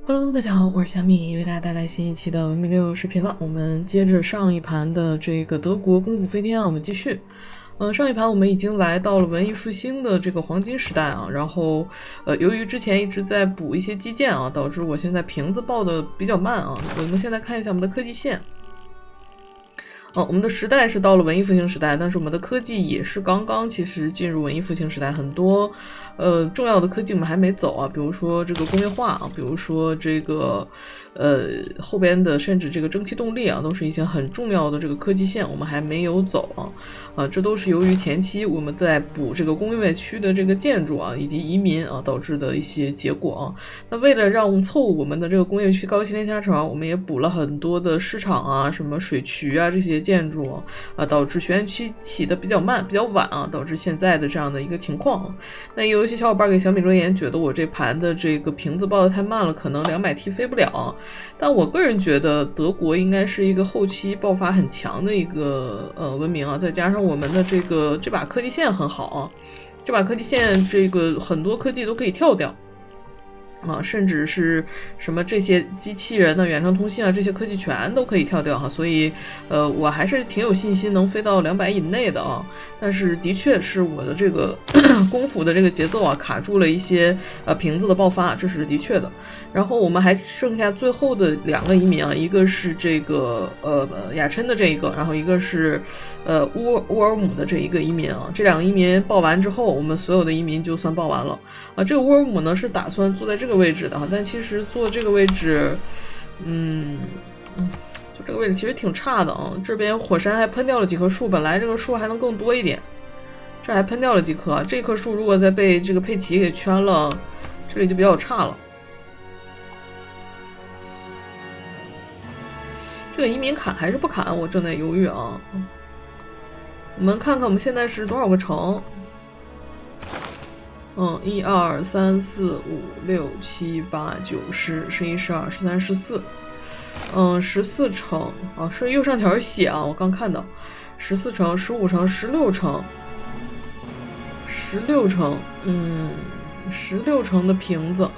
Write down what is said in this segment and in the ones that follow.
Hello，大家好，我是小米，为大家带来新一期的文明六视频了。我们接着上一盘的这个德国功夫飞天啊，我们继续。上一盘我们已经来到了文艺复兴的这个黄金时代啊，然后由于之前一直在补一些基建啊，导致我现在瓶子爆的比较慢啊。我们现在看一下我们的科技线。我们的时代是到了文艺复兴时代，但是我们的科技也是刚刚其实进入文艺复兴时代，很多重要的科技我们还没走啊，比如说这个工业化啊，比如说这个后边的甚至这个蒸汽动力啊，都是一些很重要的这个科技线，我们还没有走啊，这都是由于前期我们在补这个工业区的这个建筑啊，以及移民啊导致的一些结果啊。那为了让凑我们的这个工业区高新联加城，我们也补了很多的市场啊、什么水渠啊这些建筑啊，导致学院区起的比较慢、比较晚啊，导致现在的这样的一个情况。那有一些小伙伴给小米留言，觉得我这盘的这个瓶子爆的太慢了，可能200T 飞不了。但我个人觉得德国应该是一个后期爆发很强的一个文明啊，再加上我们的这把科技线很好啊，这把科技线这个很多科技都可以跳掉。甚至是什么这些机器人的远程通信啊，这些科技全都可以跳掉哈，所以我还是挺有信心能飞到200以内的啊。但是的确是我的这个功夫的这个节奏啊卡住了一些瓶子的爆发，这是的确的。然后我们还剩下最后的2个移民啊，一个是这个雅琛的这一个，然后一个是乌尔姆的这一个移民啊。这2个移民报完之后，我们所有的移民就算报完了啊。这个乌尔姆呢是打算坐在这个位置的哈，但其实坐这个位置，就这个位置其实挺差的啊。这边火山还喷掉了几棵树，本来这个树还能更多一点，这还喷掉了几棵啊。这棵树如果再被这个佩奇给圈了，这里就比较差了。这个移民砍还是不砍，我正在犹豫啊。我们看看我们现在是多少个城？1、2、3、4、5、6、7、8、9、10、11、12、13、14城啊，是右上角是写啊，我刚看到14城、15城、16城，16城，16城的瓶子。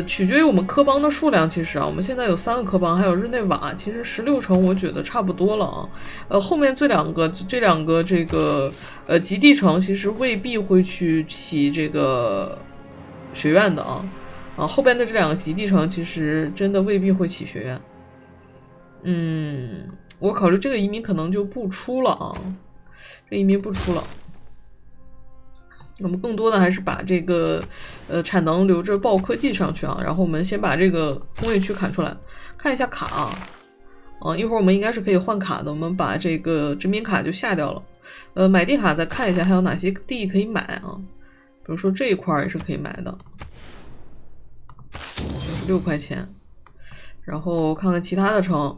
取决于我们科邦的数量。其实啊，我们现在有3个科邦，还有日内瓦，其实16城我觉得差不多了啊。后面这两个这个极地城其实未必会去起这个学院的啊。后边的这2个极地城其实真的未必会起学院。我考虑这个移民可能就不出了啊，这移民不出了。我们更多的还是把这个产能留着报科技上去啊，然后我们先把这个工业区砍出来，看一下卡一会儿我们应该是可以换卡的，我们把这个殖民卡就下掉了，买地卡再看一下还有哪些地可以买啊，比如说这一块也是可以买的，6块钱，然后看看其他的城，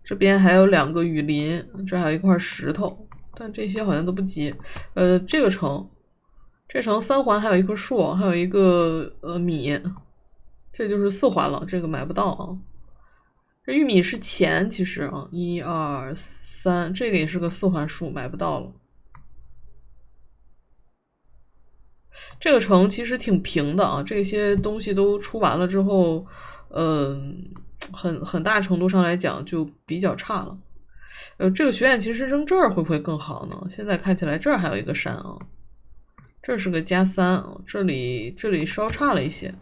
这边还有2个雨林，这还有一块石头。但这些好像都不急。这个城3环还有一棵树，还有一个米，这就是4环了，这个买不到啊。这玉米是钱，其实啊，1、2、3，这个也是个4环树，买不到了。这个城其实挺平的啊，这些东西都出完了之后，很大程度上来讲就比较差了。这个学院其实扔这儿会不会更好呢？现在看起来这儿还有一个山啊，这是个+3啊，这里稍差了一些，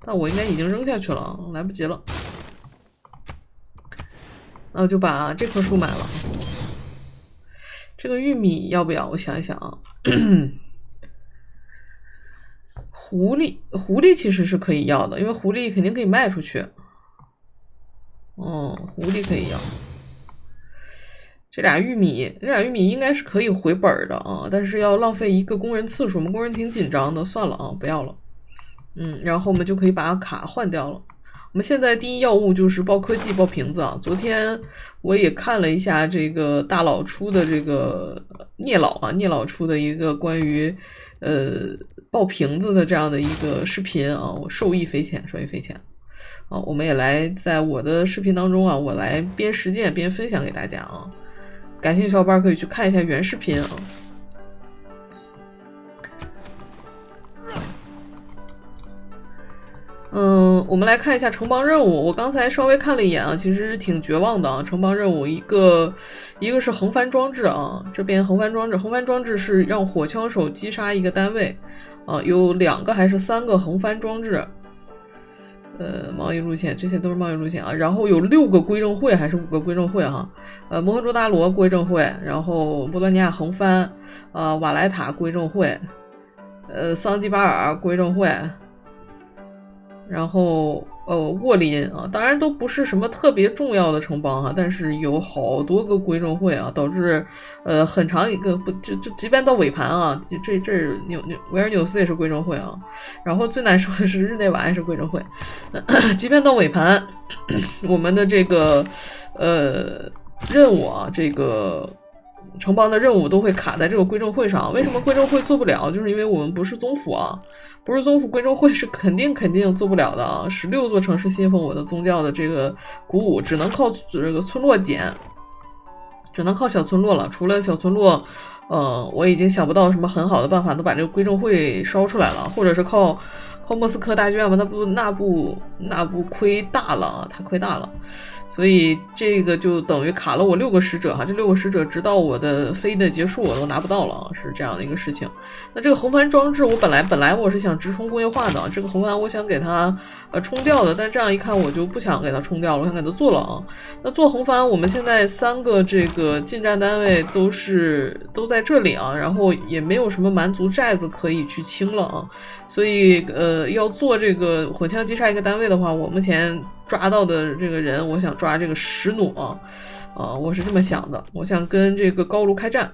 但我应该已经扔下去了，来不及了。那我就把这棵树买了。这个玉米要不要？我想一想啊。狐狸其实是可以要的，因为狐狸肯定可以卖出去。狐狸可以要。这俩玉米应该是可以回本的啊，但是要浪费1个工人次数，我们工人挺紧张的，算了啊，不要了。然后我们就可以把卡换掉了。我们现在第一要务就是报科技、报瓶子啊。昨天我也看了一下这个大佬出的这个聂老出的一个关于报瓶子的这样的一个视频啊，我受益匪浅。我们也来在我的视频当中啊，我来边实践边分享给大家啊。感兴趣小伙伴可以去看一下原视频啊。我们来看一下城邦任务。我刚才稍微看了一眼啊，其实挺绝望的啊。城邦任务一个是横帆装置啊，这边横帆装置是让火枪手击杀一个单位啊，有2个还是3个横帆装置。贸易路线这些都是贸易路线啊，然后有6个归正会还是5个归正会哈，摩亨佐达罗归正会，然后波多尼亚横帆，瓦莱塔归正会，桑基巴尔归正会，然后沃林啊，当然都不是什么特别重要的城邦哈，但是有好多个归正会啊，导致很长一个不就即便到尾盘啊，这维尔纽斯也是归正会啊，然后最难受的是日内瓦也是归正会，即便到尾盘，我们的这个任务啊，这个城邦的任务都会卡在这个归正会上。为什么归正会做不了？就是因为我们不是宗府啊，不是宗府，归正会是肯定做不了的啊。16座城市信奉我的宗教的这个鼓舞，只能靠这个村落减，只能靠小村落了。除了小村落，我已经想不到什么很好的办法能把这个归正会烧出来了，或者是靠莫斯科大剧院吧，那不亏大了啊，太亏大了。所以这个就等于卡了我6个使者哈，这6个使者直到我的飞的结束我都拿不到了啊，是这样的一个事情。那这个横帆装置我本来我是想直冲工业化的，这个横帆我想给它冲掉的，但这样一看我就不想给它冲掉了，我想给它做了啊。那做横帆我们现在3个这个近战单位都在这里啊，然后也没有什么蛮族寨子可以去清了啊，所以要做这个火枪击杀一个单位的话，我目前抓到的这个人，我想抓这个石弩啊，我是这么想的，我想跟这个高卢开战，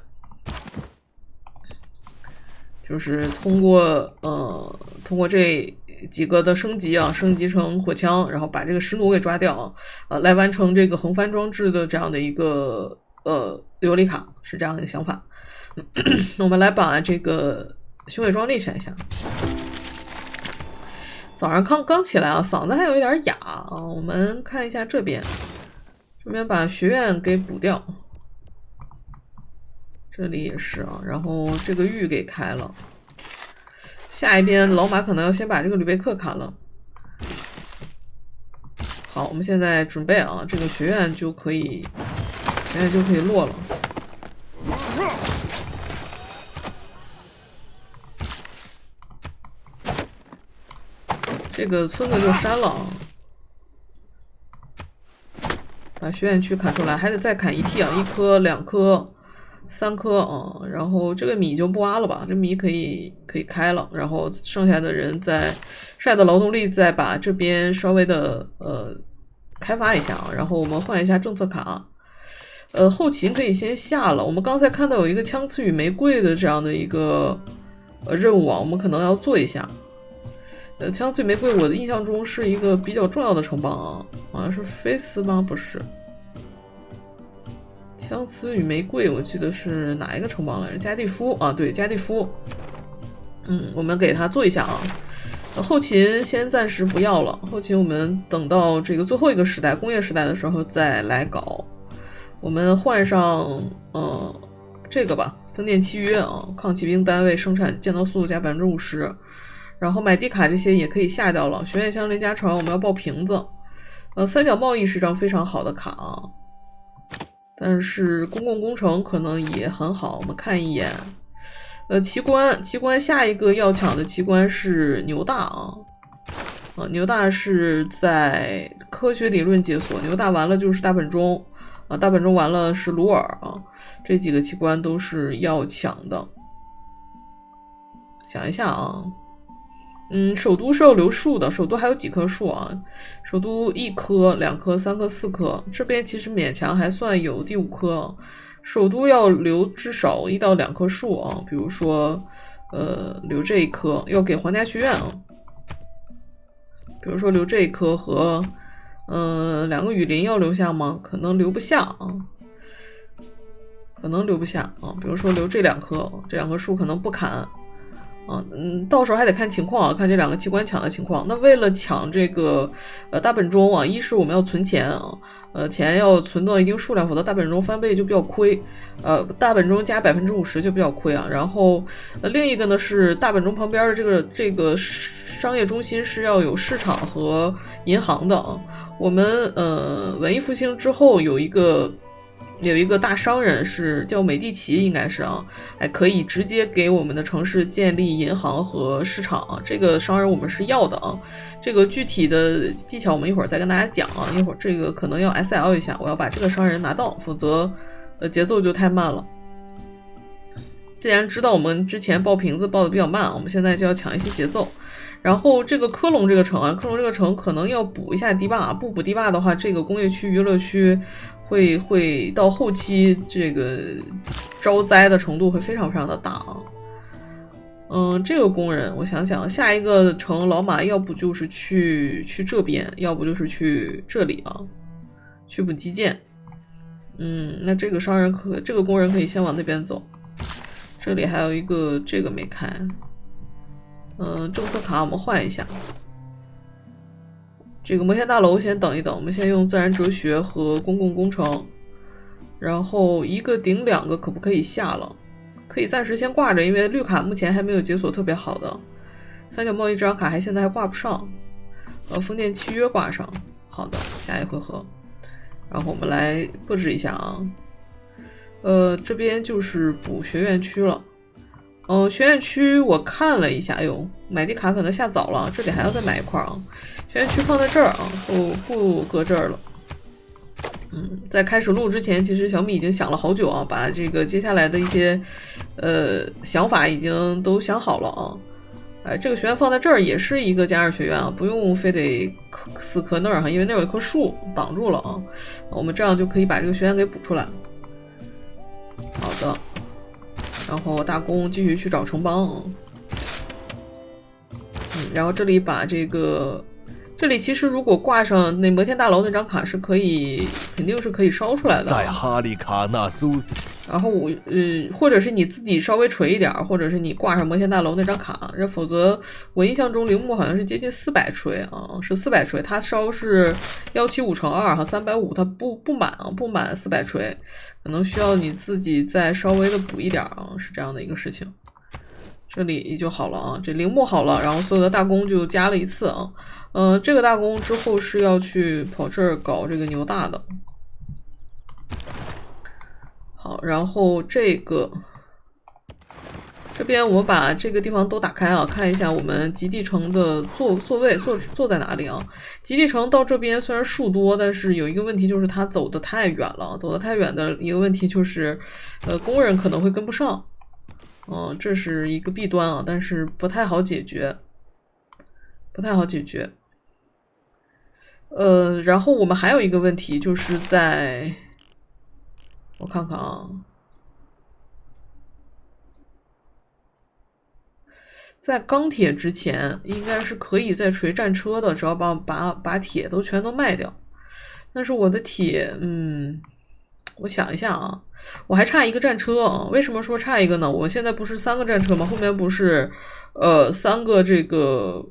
就是通过这几个的升级啊，升级成火枪，然后把这个石弩给抓掉啊，来完成这个横帆装置的这样的一个尤里卡，是这样的一个想法。我们来把这个雄伟壮丽选一下。早上刚起来啊，嗓子还有一点哑啊。我们看一下这边把学院给补掉，这里也是啊。然后这个玉给开了，下一边老马可能要先把这个吕贝克砍了。好，我们现在准备啊，这个学院就可以落了。这个村子就删了啊，把学院区砍出来，还得再砍1梯啊，1颗、2颗、3颗啊，然后这个米就不挖了吧，这米可以开了，然后剩下的人剩下的劳动力再把这边稍微的开发一下啊，然后我们换一下政策卡，后勤可以先下了。我们刚才看到有一个枪刺与玫瑰的这样的一个任务啊，我们可能要做一下。枪刺与玫瑰我的印象中是一个比较重要的城邦啊，好像是菲斯吗？不是，枪刺与玫瑰我记得是哪一个城邦来着？加蒂夫啊，对，加蒂夫。我们给他做一下啊。后勤先暂时不要了，后勤我们等到这个最后一个时代工业时代的时候再来搞。我们换上这个吧，分店契约啊，抗骑兵单位生产建造速度加50%，然后买地卡这些也可以下掉了。学院乡林家船我们要报瓶子，三角贸易是张非常好的卡啊，但是公共工程可能也很好，我们看一眼。奇观下一个要抢的奇观是牛大啊，牛大是在科学理论解锁，牛大完了就是大本钟啊，大本钟完了是鲁尔啊，这几个奇观都是要抢的。想一下啊，首都是要留树的，首都还有几棵树啊？首都1棵、2棵、3棵、4棵，这边其实勉强还算有第5棵。首都要留至少1到2棵树啊，比如说留这一棵，要给皇家学院啊，比如说留这一棵和2个雨林要留下吗？可能留不下啊，比如说留这2棵，这2棵树可能不砍。到时候还得看情况啊，看这2个机关抢的情况。那为了抢这个大本钟啊，一是我们要存钱啊，钱要存到一定数量，否则大本钟翻倍就比较亏。大本钟加50%就比较亏啊。然后另一个呢是大本钟旁边的这个商业中心是要有市场和银行的啊。我们文艺复兴之后有一个大商人是叫美第奇，应该是啊，可以直接给我们的城市建立银行和市场啊。这个商人我们是要的啊。这个具体的技巧我们一会儿再跟大家讲啊。一会儿这个可能要 SL 一下，我要把这个商人拿到，否则节奏就太慢了。既然知道我们之前爆瓶子爆的比较慢，我们现在就要抢一些节奏。然后这个科隆这个城啊，科隆这个城可能要补一下堤坝，不补堤坝的话，这个工业区、娱乐区会到后期这个招灾的程度会非常非常的大啊。这个工人，我想想，下一个城老马要不就是去这边，要不就是去这里啊，去补基建。那这个这个工人可以先往那边走。这里还有一个这个没开。政策卡我们换一下，这个摩天大楼先等一等，我们先用自然哲学和公共工程，然后1个顶2个可不可以下了？可以暂时先挂着，因为绿卡目前还没有解锁特别好的，三角贸易这张卡现在还挂不上，风电契约挂上，好的，下一回合，然后我们来布置一下啊，这边就是补学院区了。学院区我看了一下，买地卡可能下早了，这里还要再买一块啊。学院区放在这儿啊，不搁这儿了。在开始录之前，其实小米已经想了好久啊，把这个接下来的一些想法已经都想好了啊。这个学院放在这儿也是一个加2学院啊，不用非得死磕那儿哈，因为那有一棵树挡住了啊。我们这样就可以把这个学院给补出来。好的。然后大公继续去找城邦，然后这里把这里其实如果挂上那摩天大楼那张卡是肯定是可以烧出来的。在哈利卡纳苏斯。然后或者是你自己稍微锤一点，或者是你挂上摩天大楼那张卡，否则我印象中铃木好像是接近400锤啊，是400锤，它烧是175×2和350，它不满啊，不满400锤，可能需要你自己再稍微的补一点啊，是这样的一个事情。这里就好了啊，这铃木好了，然后所有的大弓就加了一次啊。这个大弓之后是要去跑这儿搞这个牛大的。好，然后这边我把这个地方都打开啊，看一下我们极地城的座位坐在哪里啊？极地城到这边虽然树多，但是有一个问题就是它走得太远了，走得太远的一个问题就是工人可能会跟不上。这是一个弊端啊，但是不太好解决。然后我们还有一个问题就是我看看啊，在钢铁之前应该是可以再锤战车的，只要把铁全都卖掉。但是我的铁，我想一下啊，我还差1个战车啊。为什么说差1个呢？我现在不是3个战车吗？后面不是3个这个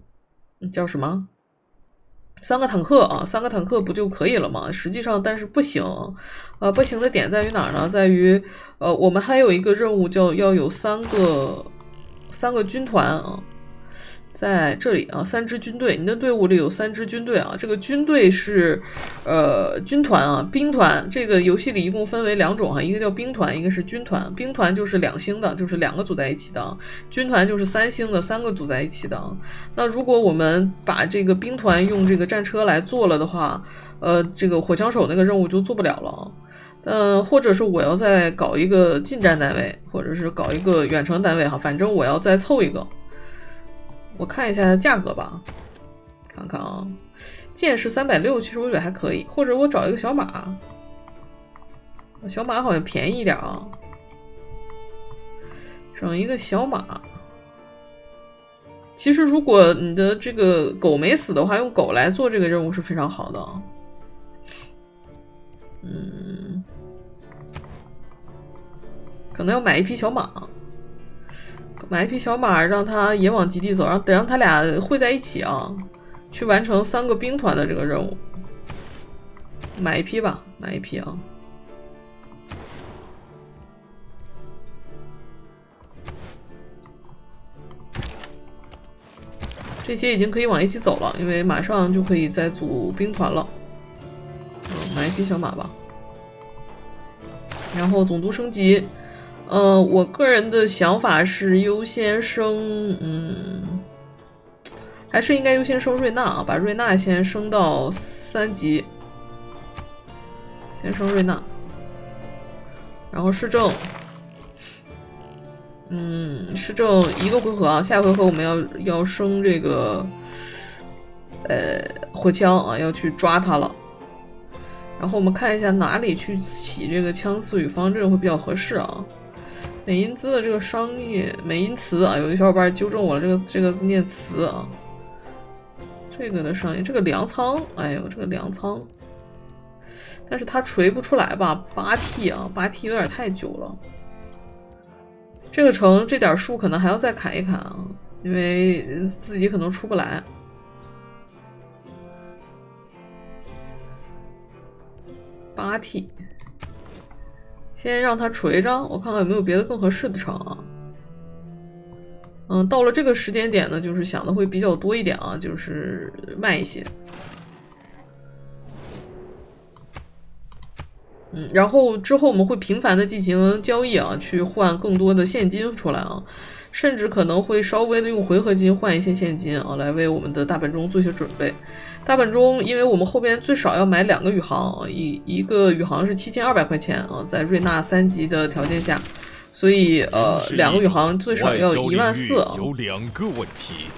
叫什么？3个坦克啊，3个坦克不就可以了吗？实际上，但是不行，不行的点在于哪儿呢？在于我们还有一个任务要有3个军团啊，在这里啊，3支军队，你的队伍里有3支军队啊。这个军队是军团啊，兵团。这个游戏里一共分为2种哈，一个叫兵团，一个是军团。兵团就是2星的，就是2个组在一起的；军团就是3星的，3个组在一起的。那如果我们把这个兵团用这个战车来做了的话，这个火枪手那个任务就做不了了。或者是我要再搞一个近战单位，或者是搞一个远程单位哈，反正我要再凑一个。我看一下价格吧，看看啊，剑是360，其实我觉得还可以，或者我找一个小马，小马好像便宜一点啊，整一个小马。其实如果你的这个狗没死的话，用狗来做这个任务是非常好的。可能要买一匹小马。让他也往基地走，得让他俩汇在一起啊，去完成3个兵团的这个任务。买一批吧，买一批啊。这些已经可以往一起走了，因为马上就可以再组兵团了。买一匹小马吧。然后总督升级，我个人的想法是优先升，还是应该优先升瑞纳啊，把瑞纳先升到3级，先升瑞纳，然后市政。市政一个回合啊，下回合我们要升这个，火枪啊，要去抓它了。然后我们看一下哪里去起这个枪刺与方阵会比较合适啊。美因兹的这个商业，美因茨啊，有的小伙伴纠正我了，这个字念茨啊。这个的商业，这个粮仓，哎呦，这个粮仓，但是它锤不出来吧？8T 啊，8T 有点太久了。这个城这点树可能还要再砍一砍啊，因为自己可能出不来。8T， 先让他锤着，我看看有没有别的更合适的城啊。到了这个时间点呢，就是想的会比较多一点啊，就是卖一些。然后之后我们会频繁的进行交易啊，去换更多的现金出来啊，甚至可能会稍微的用回合金换一些现金啊，来为我们的大本钟做一些准备。大本钟，因为我们后边最少要买2个宇航啊，一个宇航是7200块钱啊，在瑞纳3级的条件下，所以2个宇航最少要14000啊。有2个问题，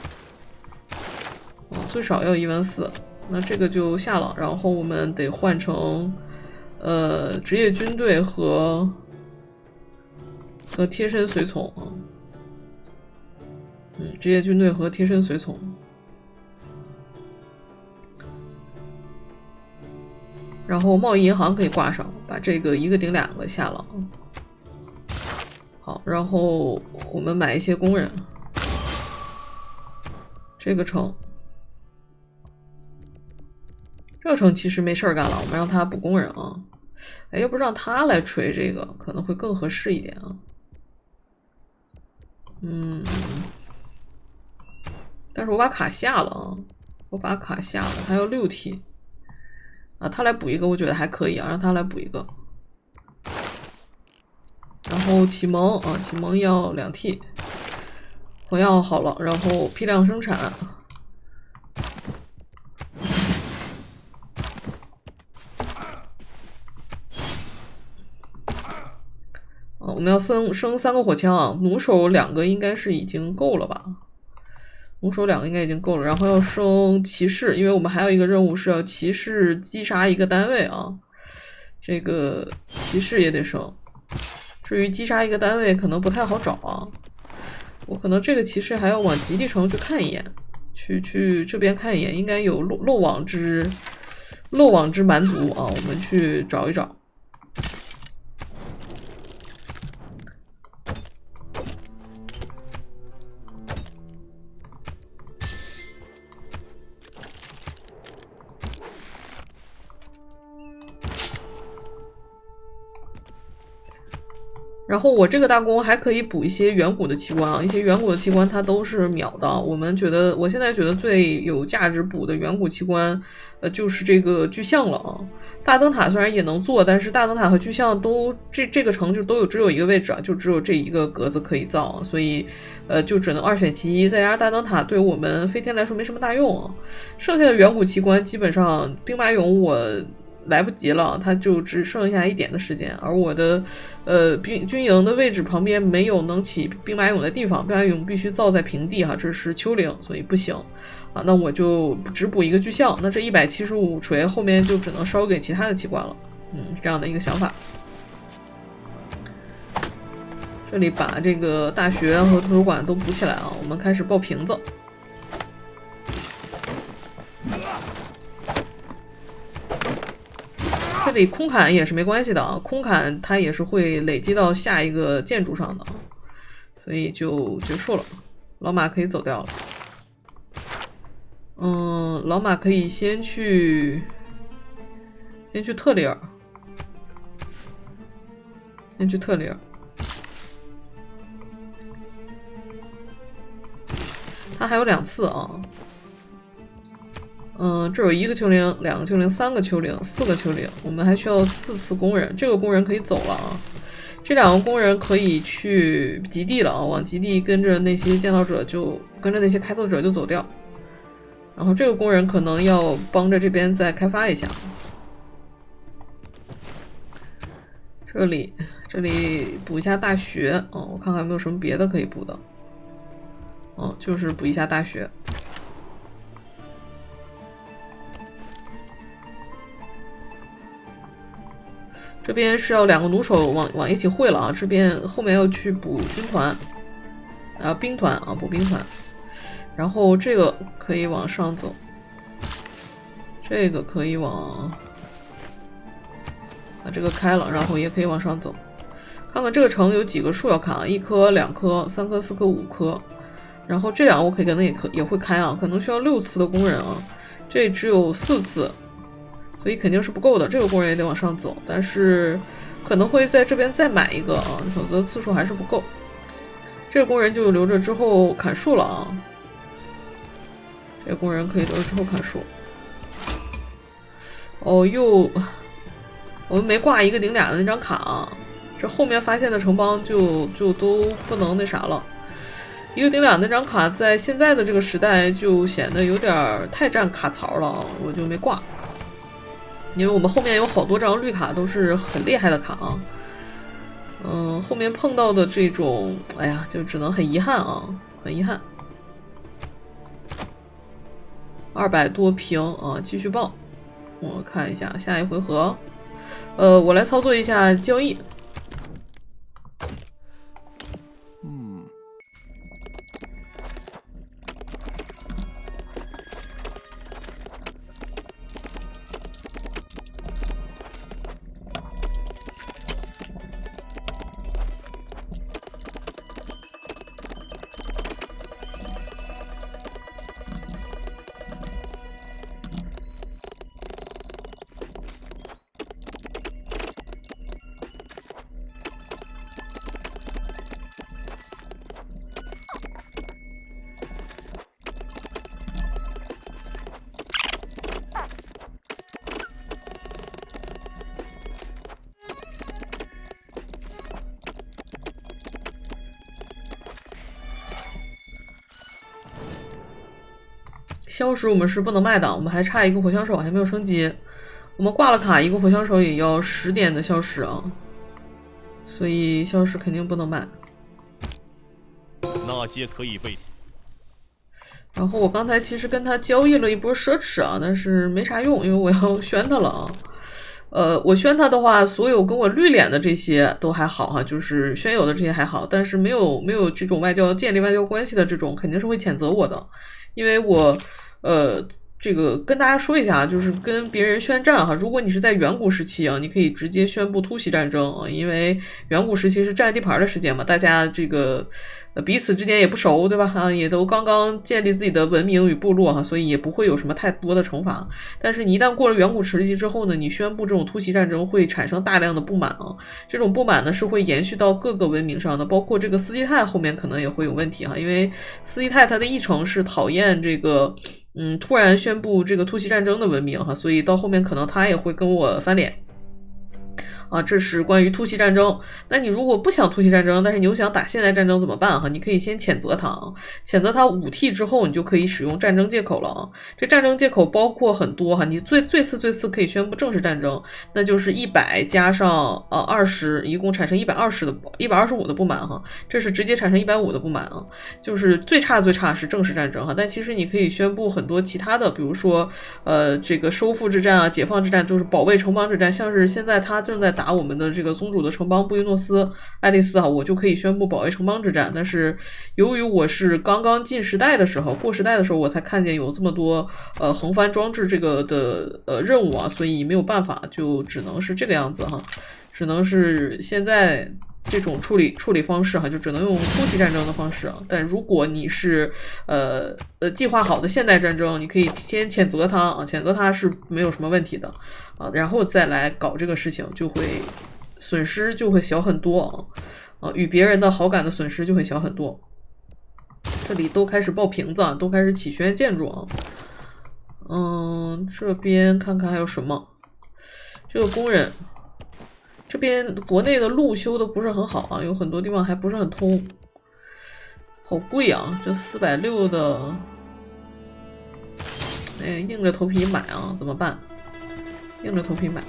最少要14000，那这个就下了，然后我们得换成。职业军队和贴身随从啊，职业军队和贴身随从，然后贸易银行可以挂上，把这个1个顶2个下了。好，然后我们买一些工人，这个城其实没事儿干了，我们让他补工人啊。哎，要不让他来锤这个可能会更合适一点啊。但是我把卡下了啊，还有6T 啊，他来补一个，我觉得还可以啊，让他来补一个。然后启蒙啊，启蒙要2T， 火药好了，然后批量生产。我们要升3个火枪啊，弩手2个应该是已经够了吧？弩手2个应该已经够了，然后要升骑士，因为我们还有一个任务是要骑士击杀1个单位啊，这个骑士也得升。至于击杀1个单位可能不太好找啊，我可能这个骑士还要往极地城去看一眼，去这边看一眼，应该有漏网之蛮族啊，我们去找一找。然后我这个大弓还可以补一些远古的器官啊，一些远古的器官它都是秒的。我现在觉得最有价值补的远古器官，就是这个巨象了啊。大灯塔虽然也能做，但是大灯塔和巨象都这个城就只有一个位置啊，就只有这一个格子可以造啊，所以就只能2选其一。再加上大灯塔对我们飞天来说没什么大用啊，剩下的远古器官基本上兵马俑我来不及了，它就只剩下1点的时间，而我的军营的位置旁边没有能起兵马俑的地方，兵马俑必须造在平地哈，这是丘陵，所以不行啊。那我就只补一个巨象，那这175锤后面就只能烧给其他的器官了，是这样的一个想法。这里把这个大学和图书馆都补起来啊，我们开始爆瓶子。这里空砍也是没关系的啊，空砍它也是会累积到下一个建筑上的，所以就结束了。老马可以走掉了。老马可以先去先去特里尔，先去特里尔。他还有2次啊。这有1个丘陵、2个丘陵、3个丘陵、4个丘陵，我们还需要4次工人。这个工人可以走了啊。这2个工人可以去极地了啊，往极地跟着那些建造者就跟着那些开拓者就走掉。然后这个工人可能要帮着这边再开发一下。这里补一下大学哦，我看看有没有什么别的可以补的。哦，就是补一下大学。这边是要2个弩手往一起汇了啊，这边后面要去补军团，兵团啊，补兵团。然后这个可以往上走，这个可以往把这个开了，然后也可以往上走。看看这个城有几个树要砍啊，1颗、2颗、3颗、4颗、5颗。然后这2个我可能也会开啊，可能需要6次的工人啊，这只有4次。所以肯定是不够的，这个工人也得往上走，但是可能会在这边再买一个啊，否则次数还是不够。这个工人就留着之后砍树了啊，这个工人可以留着之后砍树。哦，我们没挂1个顶2的那张卡啊，这后面发现的城邦就都不能那啥了。1个顶2那张卡在现在的这个时代就显得有点太占卡槽了，我就没挂。因为我们后面有好多张绿卡都是很厉害的卡啊，后面碰到的这种，哎呀，就只能很遗憾啊，很遗憾。200多平啊，继续报。我看一下下一回合，我来操作一下交易。消食我们是不能卖的，我们还差1个火枪手还没有升级，我们挂了卡1个火枪手也要10点的消食啊，所以消食肯定不能卖。那些可以被。然后我刚才其实跟他交易了一波奢侈啊，但是没啥用，因为我要宣他了啊。我宣他的话，所有跟我绿脸的这些都还好哈，就是宣有的这些还好，但是没有这种建立外交关系的这种，肯定是会谴责我的，因为我这个跟大家说一下，就是跟别人宣战哈。如果你是在远古时期啊，你可以直接宣布突袭战争啊，因为远古时期是占地盘的时间嘛，大家这个彼此之间也不熟，对吧？啊，也都刚刚建立自己的文明与部落哈，所以也不会有什么太多的惩罚。但是你一旦过了远古时期之后呢，你宣布这种突袭战争会产生大量的不满啊，这种不满呢是会延续到各个文明上的，包括这个斯基泰后面可能也会有问题哈，因为斯基泰它的议程是讨厌这个。突然宣布这个突袭战争的文明哈，所以到后面可能他也会跟我翻脸。啊，这是关于突袭战争。那你如果不想突袭战争，但是你又想打现代战争怎么办哈？你可以先谴责他，谴责他5T 之后，你就可以使用战争借口了啊。这战争借口包括很多哈，你最次可以宣布正式战争，那就是100加上20，一共产生125的不满哈。这是直接产生150的不满啊，就是最差是正式战争哈。但其实你可以宣布很多其他的，比如说这个收复之战啊、解放之战，就是保卫城邦之战，像是现在他正在打我们的这个宗主的城邦布宜诺斯艾利斯哈，我就可以宣布保卫城邦之战。但是由于我是刚刚进时代的时候，过时代的时候，我才看见有这么多横帆装置这个的任务啊，所以没有办法，就只能是这个样子哈，只能是现在这种处理方式哈，就只能用突袭战争的方式啊。但如果你是计划好的现代战争，你可以先谴责他啊，谴责他是没有什么问题的。啊，然后再来搞这个事情，就会损失就会小很多与别人的好感的损失就会小很多。这里都开始爆瓶子都开始起轩建筑这边看看还有什么。这个工人这边国内的路修的不是很好有很多地方还不是很通，好贵这460的，硬着头皮买怎么办？硬着头皮买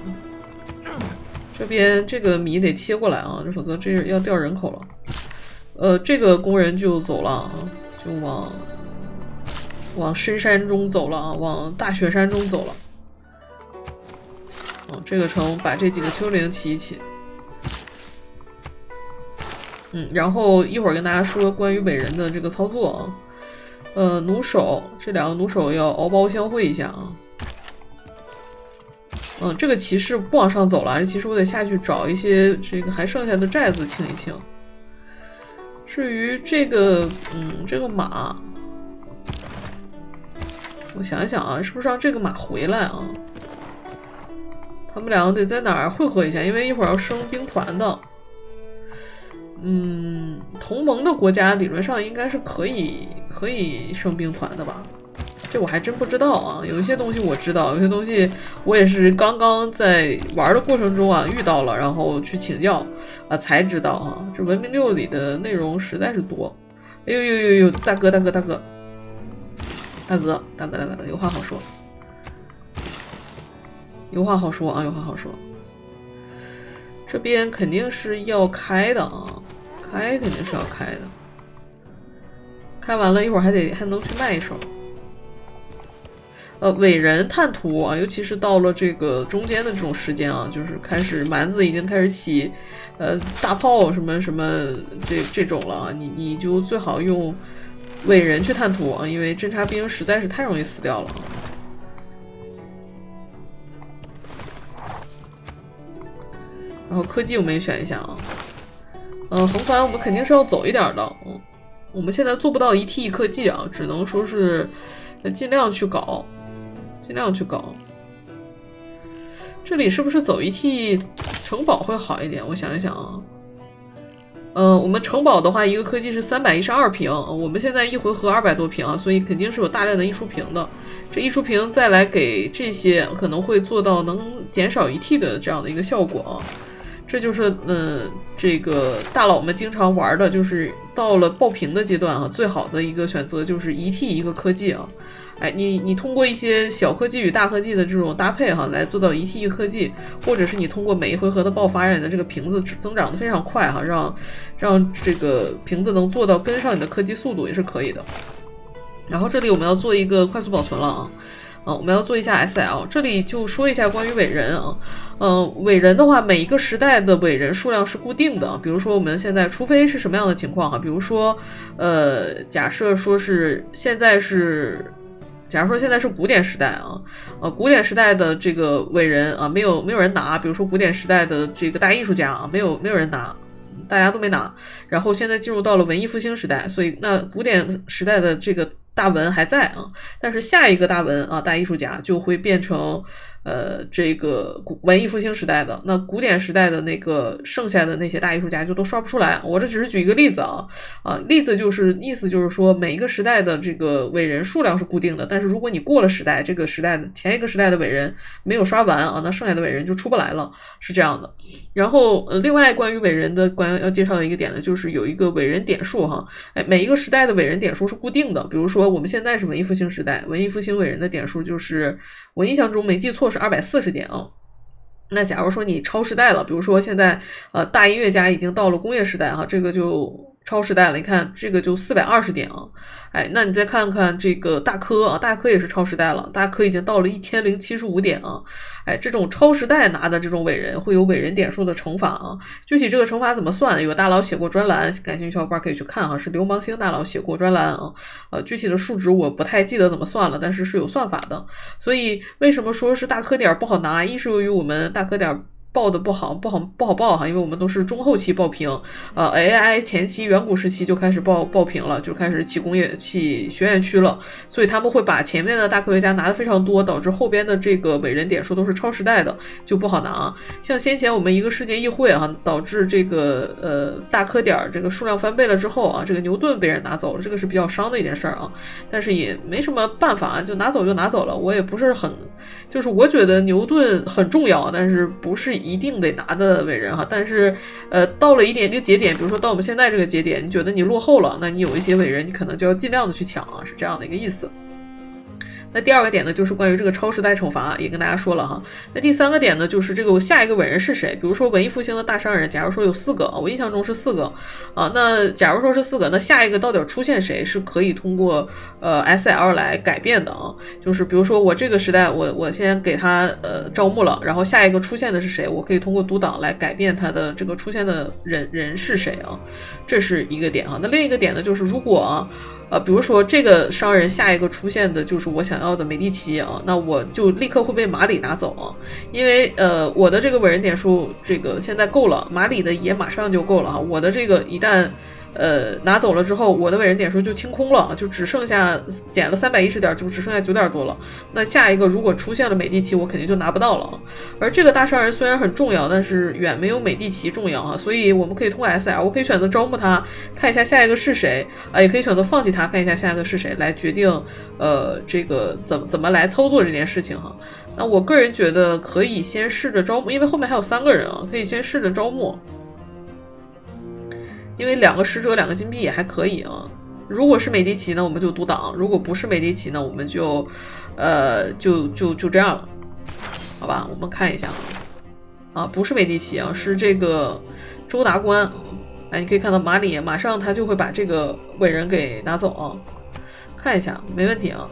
这边这个米得切过来否则这要掉人口了。这个工人就走了就往深山中走了往大雪山中走了。这个城把这几个丘陵起一起。然后一会儿跟大家说关于伟人的这个操作弩手，这两个弩手要敖包相会一下这个骑士不往上走了，这骑士我得下去找一些这个还剩下的寨子清一清。至于这个这个马，我想一想是不是让这个马回来他们两个得在哪儿汇合一下，因为一会儿要升兵团的。同盟的国家理论上应该是可以升兵团的吧？这我还真不知道有一些东西我知道，有些东西我也是刚刚在玩的过程中遇到了，然后去请教才知道这文明6里的内容实在是多。哎呦，大哥，有话好说。有话好说。这边肯定是要开的肯定是要开的。开完了一会儿还能去卖一手。伟人探图尤其是到了这个中间的这种时间就是开始蛮子已经开始起大炮什么这种了你就最好用伟人去探图因为侦察兵实在是太容易死掉了。然后科技我们也选一下横帆我们肯定是要走一点的我们现在做不到1T 科技只能说是尽量去搞。这里是不是走1T 城堡会好一点？我想一想我们城堡的话一个科技是312瓶我们现在一回合200多瓶所以肯定是有大量的溢出瓶的。这溢出瓶再来给这些可能会做到能减少1T 的这样的一个效果这就是这个大佬们经常玩的，就是到了爆屏的阶段最好的一个选择就是1T 一个科技你通过一些小科技与大科技的这种搭配来做到1T 一个科技，或者是你通过每一回合的爆发让你的这个瓶子增长的非常快让这个瓶子能做到跟上你的科技速度也是可以的。然后这里我们要做一个快速保存了我们要做一下 SL。 这里就说一下关于伟人伟人的话每一个时代的伟人数量是固定的，比如说我们现在除非是什么样的情况比如说假设说是现在是假如说现在是古典时代古典时代的这个伟人没有人拿，比如说古典时代的这个大艺术家没有人拿，大家都没拿。然后现在进入到了文艺复兴时代，所以那古典时代的这个大文还在但是下一个大文大艺术家就会变成这个文艺复兴时代的，那古典时代的那个剩下的那些大艺术家就都刷不出来。我这只是举一个例子例子就是意思就是说每一个时代的这个伟人数量是固定的，但是如果你过了时代，这个时代的前一个时代的伟人没有刷完那剩下的伟人就出不来了，是这样的。然后另外关于伟人的要介绍的一个点呢，就是有一个伟人点数每一个时代的伟人点数是固定的。比如说我们现在是文艺复兴时代，文艺复兴伟人的点数就是我印象中没记错是240点那假如说你超时代了，比如说现在大音乐家已经到了工业时代这个就超时代了，你看这个就420点那你再看看这个大科大科也是超时代了，大科已经到了1075点这种超时代拿的这种伟人会有伟人点数的乘法具体这个乘法怎么算，有大佬写过专栏，感兴趣小伙伴可以去看是流氓星大佬写过专栏具体的数值我不太记得怎么算了，但是是有算法的。所以为什么说是大科点不好拿，一是由于我们大科点报的不好报哈，因为我们都是中后期报平，AI 前期远古时期就开始报平了，就开始起学院区了，所以他们会把前面的大科学家拿的非常多，导致后边的这个伟人点数都是超时代的，就不好拿。像先前我们一个世界议会啊，导致这个大科点这个数量翻倍了之后啊，这个牛顿被人拿走了，这个是比较伤的一件事儿啊，但是也没什么办法，就拿走就拿走了，我也不是很。就是我觉得牛顿很重要，但是不是一定得拿的伟人哈。但是到了一个节点，比如说到我们现在这个节点，你觉得你落后了，那你有一些伟人，你可能就要尽量的去抢啊，是这样的一个意思。那第二个点呢，就是关于这个超时代惩罚，也跟大家说了哈。那第三个点呢，就是这个下一个伟人是谁？比如说文艺复兴的大商人，假如说有4个，我印象中是4个啊。那假如说是4个，那下一个到底出现谁是可以通过SL 来改变的啊？就是比如说我这个时代，我先给他招募了，然后下一个出现的是谁？我可以通过读档来改变他的这个出现的人是谁啊？这是一个点啊。那另一个点呢，就是如果比如说这个商人下一个出现的就是我想要的美第奇啊，那我就立刻会被马里拿走啊，因为我的这个伟人点数这个现在够了，马里的也马上就够了哈，我的这个一旦拿走了之后，我的伟人点数就清空了，就只剩下减了310点，就只剩下9点多了。那下一个如果出现了美第奇，我肯定就拿不到了。而这个大商人虽然很重要，但是远没有美第奇重要啊。所以我们可以通过 SL， 我可以选择招募他，看一下下一个是谁也可以选择放弃他，看一下下一个是谁，来决定这个怎么来操作这件事情哈。那我个人觉得可以先试着招募，因为后面还有3个人啊，可以先试着招募。因为2个使者2个金币也还可以啊。如果是美第奇呢，我们就读档；如果不是美第奇呢，我们就这样了，好吧？我们看一下不是美第奇啊，是这个周达官。你可以看到马里马上他就会把这个伟人给拿走啊。看一下，没问题啊。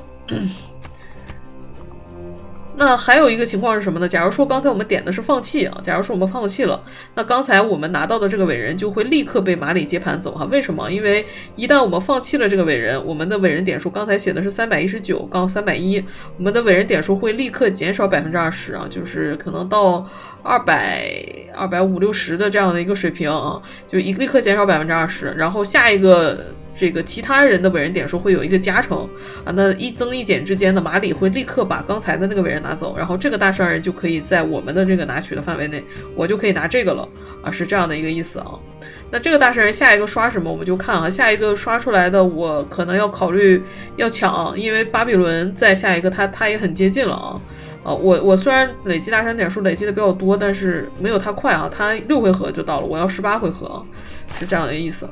那还有一个情况是什么呢？假如说刚才我们点的是放弃啊，假如说我们放弃了，那刚才我们拿到的这个伟人就会立刻被马里接盘走哈。为什么？因为一旦我们放弃了这个伟人，我们的伟人点数刚才写的是319杠310，我们的伟人点数会立刻减少20%啊，就是可能到250、60的这样的一个水平啊，就立刻减少20%，然后下一个。这个其他人的伟人点数会有一个加成啊，那一增一减之间的马里会立刻把刚才的那个伟人拿走，然后这个大商人就可以在我们的这个拿取的范围内，我就可以拿这个了啊，是这样的一个意思啊。那这个大商人下一个刷什么，我们就看啊，下一个刷出来的我可能要考虑要抢，因为巴比伦在下一个他也很接近了啊。我虽然累积大商点数累积的比较多，但是没有他快啊，他6回合就到了，我要18回合啊，是这样的意思。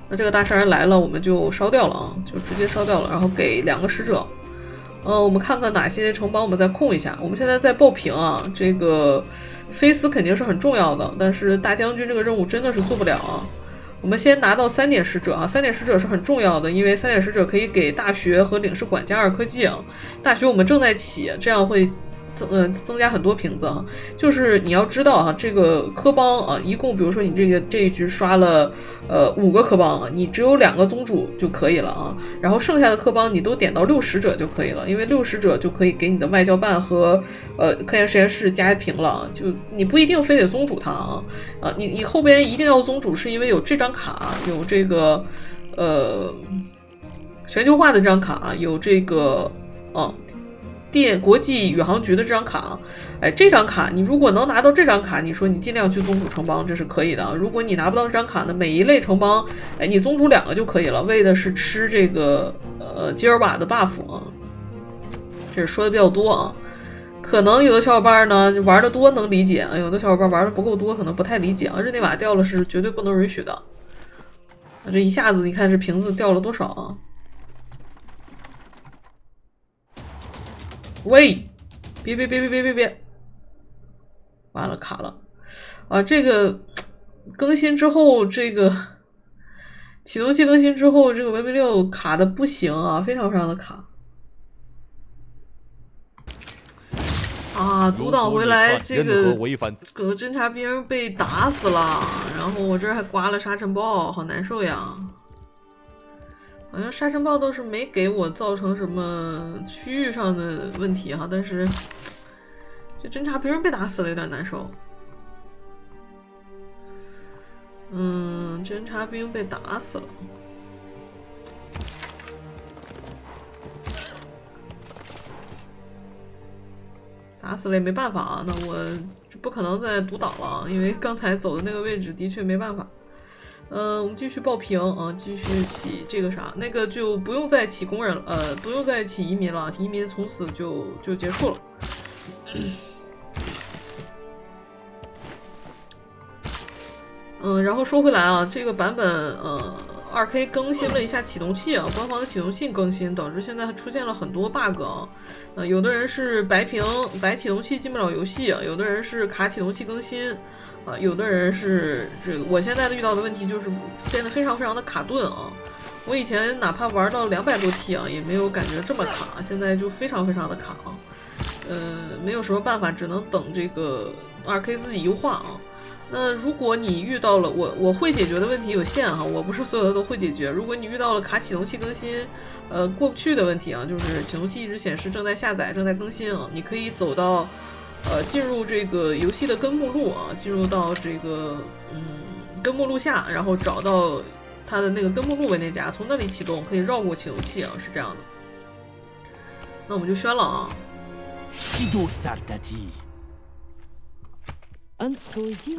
那这个大商人来了，我们就烧掉了啊，就直接烧掉了，然后给2个使者。我们看看哪些城邦我们再控一下。我们现在在报平啊，这个菲斯肯定是很重要的，但是大将军这个任务真的是做不了啊。我们先拿到3点使者啊，3点使者是很重要的，因为3点使者可以给大学和领事馆加2科技啊。大学我们正在起，这样会增加很多瓶子啊。就是你要知道啊，这个科邦啊，一共比如说你这一局刷了5个科邦啊，你只有2个宗主就可以了啊。然后剩下的科邦你都点到6使者就可以了，因为6使者就可以给你的外交办和科研实验室加1瓶了，就你不一定非得宗主它啊。你后边一定要宗主，是因为有这张卡，有这个全球化的这张卡，有这个国际宇航局的这张卡，这张卡你如果能拿到这张卡，你说你尽量去宗主城邦，这是可以的。如果你拿不到这张卡呢，每一类城邦，你宗主2个就可以了，为的是吃这个吉尔瓦的 buff 啊。这是说的比较多啊。可能有的小伙伴呢玩的多能理解，有的小伙伴玩的不够多可能不太理解啊。日内瓦掉了是绝对不能允许的。这一下子你看这瓶子掉了多少啊？喂，别，完了卡了啊！这个更新之后，这个启动器更新之后，这个文明6卡的不行啊，非常的卡。读档回来，这个侦察兵被打死了，然后我这还刮了沙尘暴，好难受呀。好像沙尘暴倒是没给我造成什么区域上的问题哈，但是这侦察兵被打死了有点难受。侦察兵被打死了。打死了也没办法啊，那我不可能再独挡了，因为刚才走的那个位置的确没办法。我们继续报平啊，继续起这个啥，那个就不用再起工人了，不用再起移民了，移民从此就结束了。然后说回来啊，这个版本2K 更新了一下启动器啊，官方的启动器更新，导致现在出现了很多 bug 啊。有的人是白启动器进不了游戏啊，有的人是卡启动器更新啊，有的人是这个。我现在遇到的问题就是变得非常非常的卡顿啊。我以前哪怕玩到200多 T 啊，也没有感觉这么卡，现在就非常非常的卡啊。没有什么办法，只能等这个2K 自己优化啊。那如果你遇到了我会解决的问题有限哈，我不是所有的都会解决。如果你遇到了卡启动器更新，过不去的问题啊，就是启动器一直显示正在下载、正在更新啊，你可以走到进入这个游戏的根目录啊，进入到这个根目录下，然后找到它的那个根目录文件夹，从那里启动，可以绕过启动器啊，是这样的。那我们就宣了啊。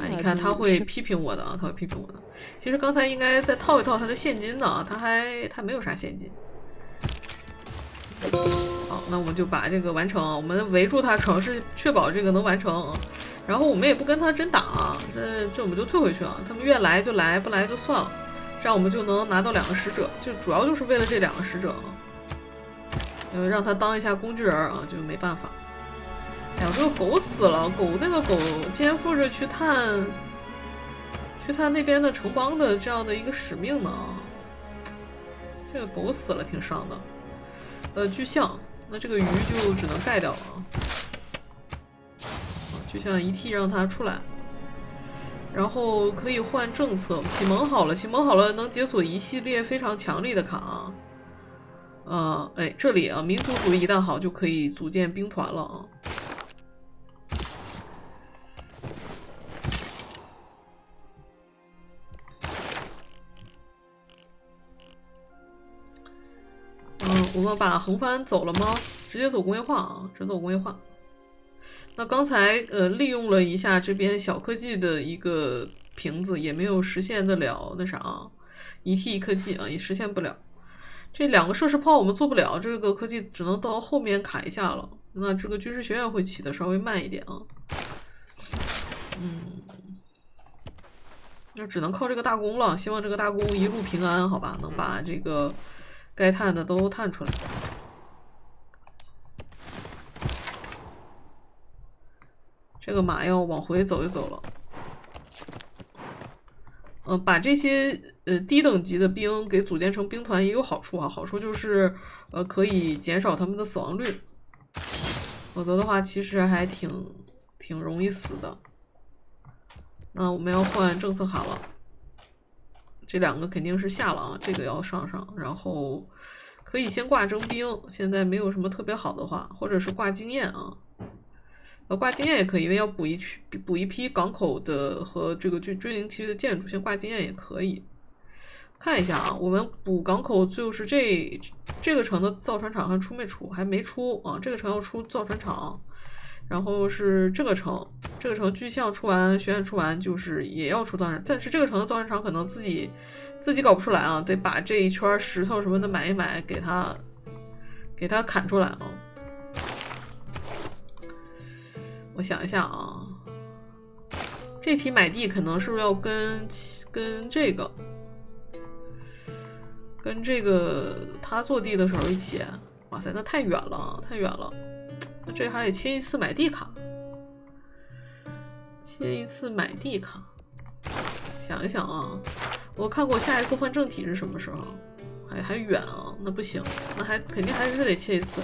你看他会批评我的啊，他会批评我的。其实刚才应该再套一套他的现金的啊，他没有啥现金。好，那我们就把这个完成，我们围住他，尝试确保这个能完成。然后我们也不跟他真打啊，这我们就退回去啊。他们愿来就来，不来就算了。这样我们就能拿到2个使者，就主要就是为了这2个使者啊，让他当一下工具人啊，就没办法。哎呦，这个狗死了！那个狗肩负着去探那边的城邦的这样的一个使命呢。这个狗死了，挺伤的。巨象，那这个鱼就只能盖掉了啊。巨象1T 让它出来，然后可以换政策，启蒙好了，能解锁一系列非常强力的卡啊。哎，这里啊，民族主义一旦好，就可以组建兵团了啊。我们把横帆走了吗？直接走工业化啊，直走工业化。那刚才利用了一下这边小科技的一个瓶子，也没有实现得了那啥1T 科技啊，也实现不了。这2个射势炮我们做不了，这个科技只能到后面卡一下了。那这个军事学院会起的稍微慢一点啊。那只能靠这个大弓了，希望这个大弓一路平安，好吧，能把这个该探的都探出来。这个马要往回走一走了。把这些低等级的兵给组建成兵团也有好处啊，好处就是可以减少他们的死亡率，否则的话其实还挺容易死的。那我们要换政策卡了，这2个肯定是下了啊，这个要上，然后可以先挂征兵，现在没有什么特别好的话，或者是挂经验啊。挂经验也可以，因为要补一批港口的和这个军营区的建筑，先挂经验也可以。看一下啊，我们补港口就是这个城的造船厂还出没出？还没出啊，这个城要出造船厂。然后是这个城巨象出完，学院出完，就是也要出造船，但是这个城的造船厂可能自己搞不出来啊，得把这一圈石头什么的买一买，给它砍出来啊。我想一下啊，这批买地可能是要跟这个他做地的时候一起。哇塞，那太远了，那这还得切一次买地卡，想一想啊，我看过下一次换政体是什么时候，还远啊，那不行，那肯定还是得切一次。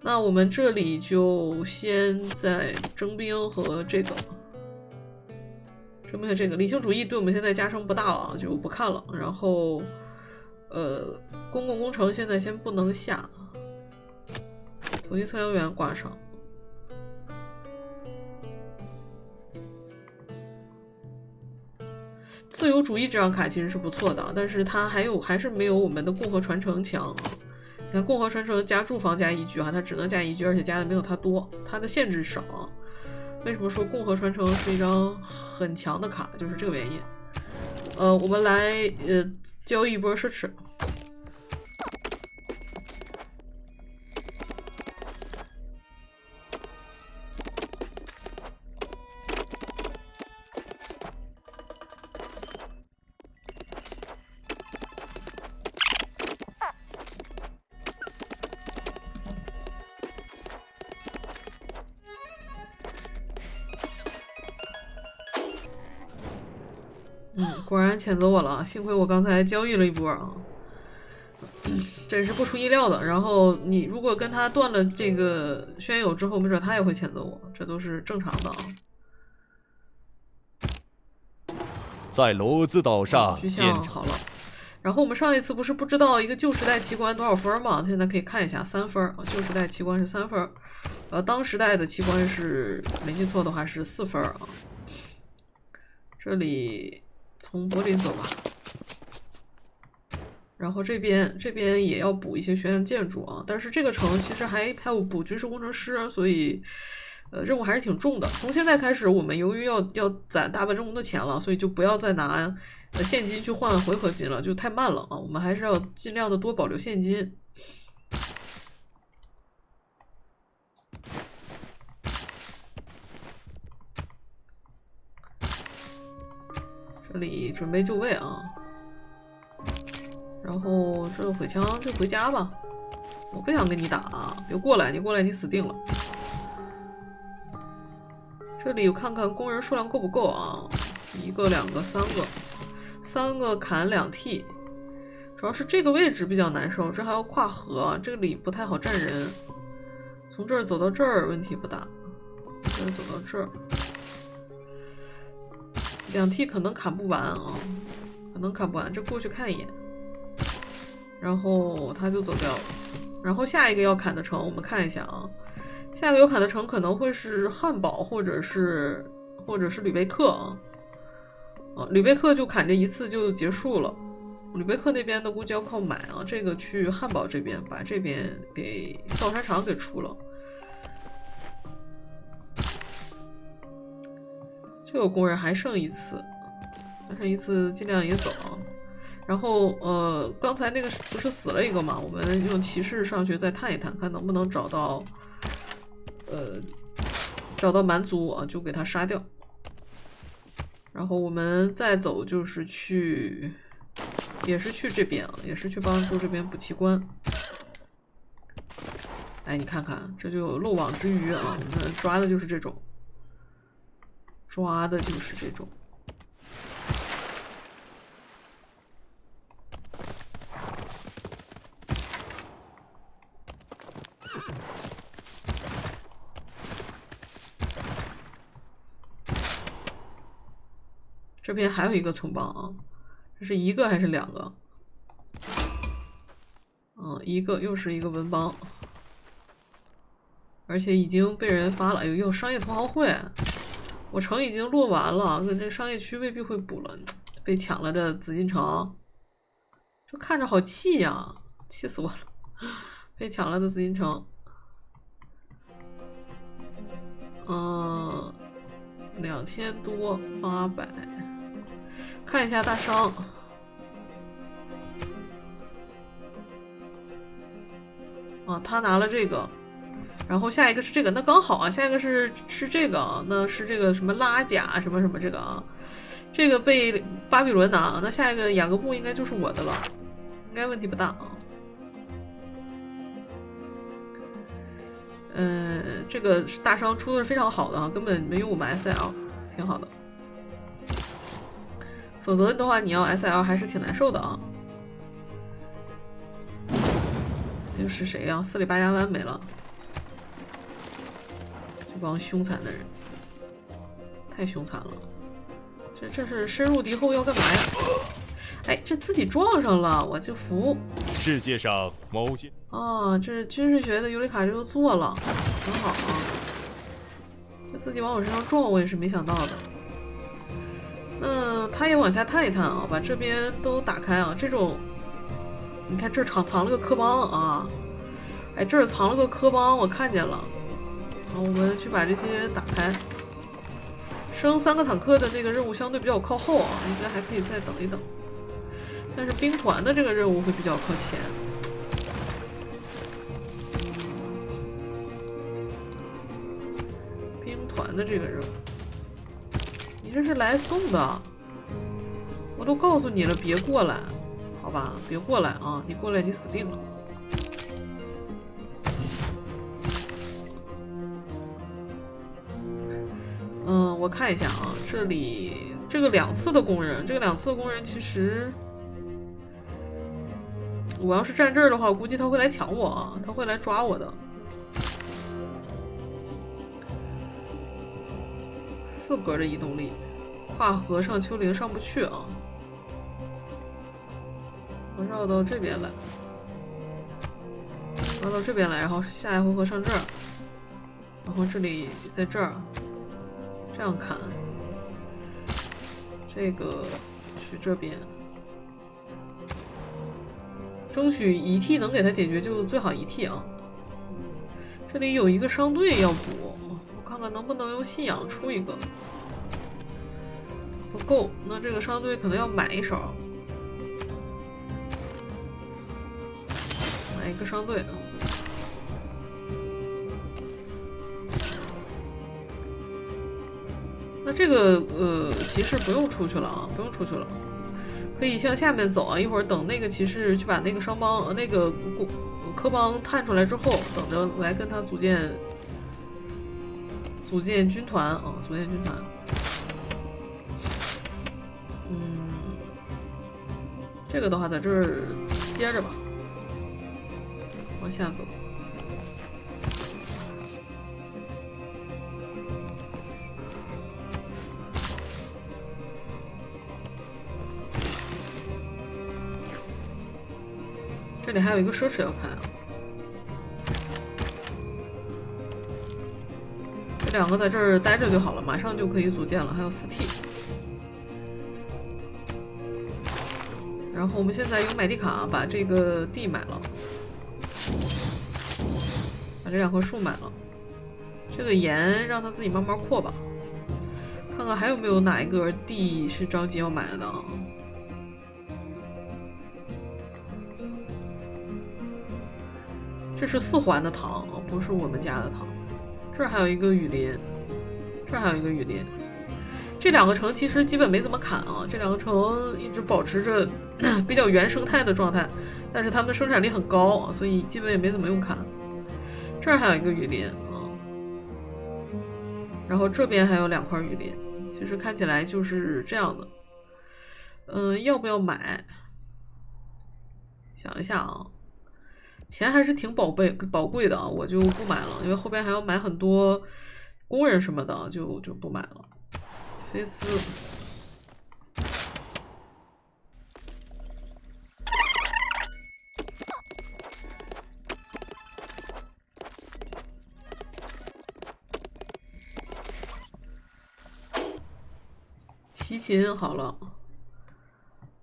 那我们这里就先在征兵和这个理性主义对我们现在加成不大了，就不看了。然后公共工程现在先不能下，土地测量员挂上。自由主义这张卡其实是不错的，但是它还是没有我们的共和传承强。你看共和传承加住房加1局它只能加1局，而且加的没有它多，它的限制少。为什么说共和传承是一张很强的卡？就是这个原因。我们来交易一波奢侈。果然谴责我了，幸亏我刚才交易了一波啊，真是不出意料的。然后你如果跟他断了这个宣友之后，没准他也会谴责我，这都是正常的啊。在骡子岛上巨像好了。然后我们上一次不是不知道一个旧时代奇观多少分吗？现在可以看一下，3分啊，旧时代奇观是3分，当时代的奇观是没记错的话是4分啊。这里从柏林走吧，然后这边也要补一些学院建筑啊，但是这个城其实还有补军事工程师，所以任务还是挺重的。从现在开始，我们由于要攒大本钟的钱了，所以就不要再拿现金去换回合金了，就太慢了啊！我们还是要尽量的多保留现金。这里准备就位啊，然后这个毁枪就回家吧，我不想跟你打啊，别过来，你过来你死定了。这里我看看工人数量够不够啊，1个、2个、3个砍2T， 主要是这个位置比较难受，这还要跨河，这里不太好站人。从这儿走到这儿问题不大，这儿走到这儿。2T 可能砍不完啊，可能砍不完，这过去看一眼，然后他就走掉了。然后下一个要砍的城，我们看一下啊，下一个要砍的城可能会是汉堡或者是吕贝克啊。吕贝克就砍这一次就结束了，吕贝克那边的估计要靠买啊，这个去汉堡这边把这边给造船厂给出了。这个工人还剩1次，尽量也走。然后刚才那个不是死了一个嘛，我们用骑士上去再探一探，看能不能找到蛮族啊，就给他杀掉。然后我们再走就是也是去这边啊，也是去帮助这边补奇观。哎，你看看，这就有漏网之鱼啊，我们抓的就是这种。这边还有一个城邦啊，这是1个还是2个？1个，又是一个文邦，而且已经被人发了。哎呦，有商业同好会，我城已经落完了，跟这商业区未必会补了，被抢了的紫禁城，这看着好气呀，气死我了！被抢了的紫禁城，2000多800，看一下大商。他拿了这个，然后下一个是这个，那刚好啊，下一个是这个啊，那是这个什么拉甲什么什么这个啊，这个被巴比伦拿，那下一个雅各布应该就是我的了，应该问题不大啊。这个大商出的是非常好的啊，根本没有我们 SL， 挺好的。否则的话，你要 SL 还是挺难受的啊。又是谁呀？4里巴加湾没了，这帮凶残的人，太凶残了。这是深入敌后要干嘛呀？哎，这自己撞上了，我就服。世界上某些这军事学的尤里卡就做了，很好啊。这自己往我身上撞，我也是没想到的。那他也往下探一探啊，把这边都打开啊。这种，你看这藏了个科邦啊，哎，这儿藏了个科邦，我看见了。啊，我们去把这些打开。升3个坦克的那个任务相对比较靠后啊，应该还可以再等一等。但是兵团的这个任务会比较靠前。兵团的这个任务。你这是来送的，我都告诉你了，别过来，好吧，别过来啊！你过来，你死定了。我看一下啊，这里这个2次的工人，其实我要是站这儿的话，我估计他会来抢我啊，他会来抓我的。4格的移动力，跨河上丘陵上不去啊，我绕到这边来，然后下一回合上这儿，然后这里在这儿，这样砍，这个去这边，争取一 T 能给他解决就最好1 T 啊。这里有一个商队要补。看看能不能用信仰出一个，不够，那这个商队可能要买一手，买一个商队。那这个骑士不用出去了啊，不用出去了，可以向下面走啊。一会儿等那个骑士去把那个商帮那个科邦探出来之后，等着来跟他组建军团啊，组建军团。这个的话在这儿歇着吧，往下走。这里还有一个奢侈要看啊。这2个在这儿待着就好了，马上就可以组建了，还有4T。然后我们现在有买地卡，把这个地买了，把这2棵树买了。这个盐让它自己慢慢扩吧，看看还有没有哪一个地是着急要买的啊。这是4环的糖，不是我们家的糖。这儿还有一个雨林，这儿还有一个雨林。这2个城其实基本没怎么砍啊，这2个城一直保持着比较原生态的状态，但是它们的生产力很高啊，所以基本也没怎么用砍。这儿还有一个雨林啊，然后这边还有2块雨林，其实看起来就是这样的。要不要买？想一下啊。钱还是挺宝贵的啊，我就不买了，因为后边还要买很多工人什么的，就不买了。菲斯，齐秦好了，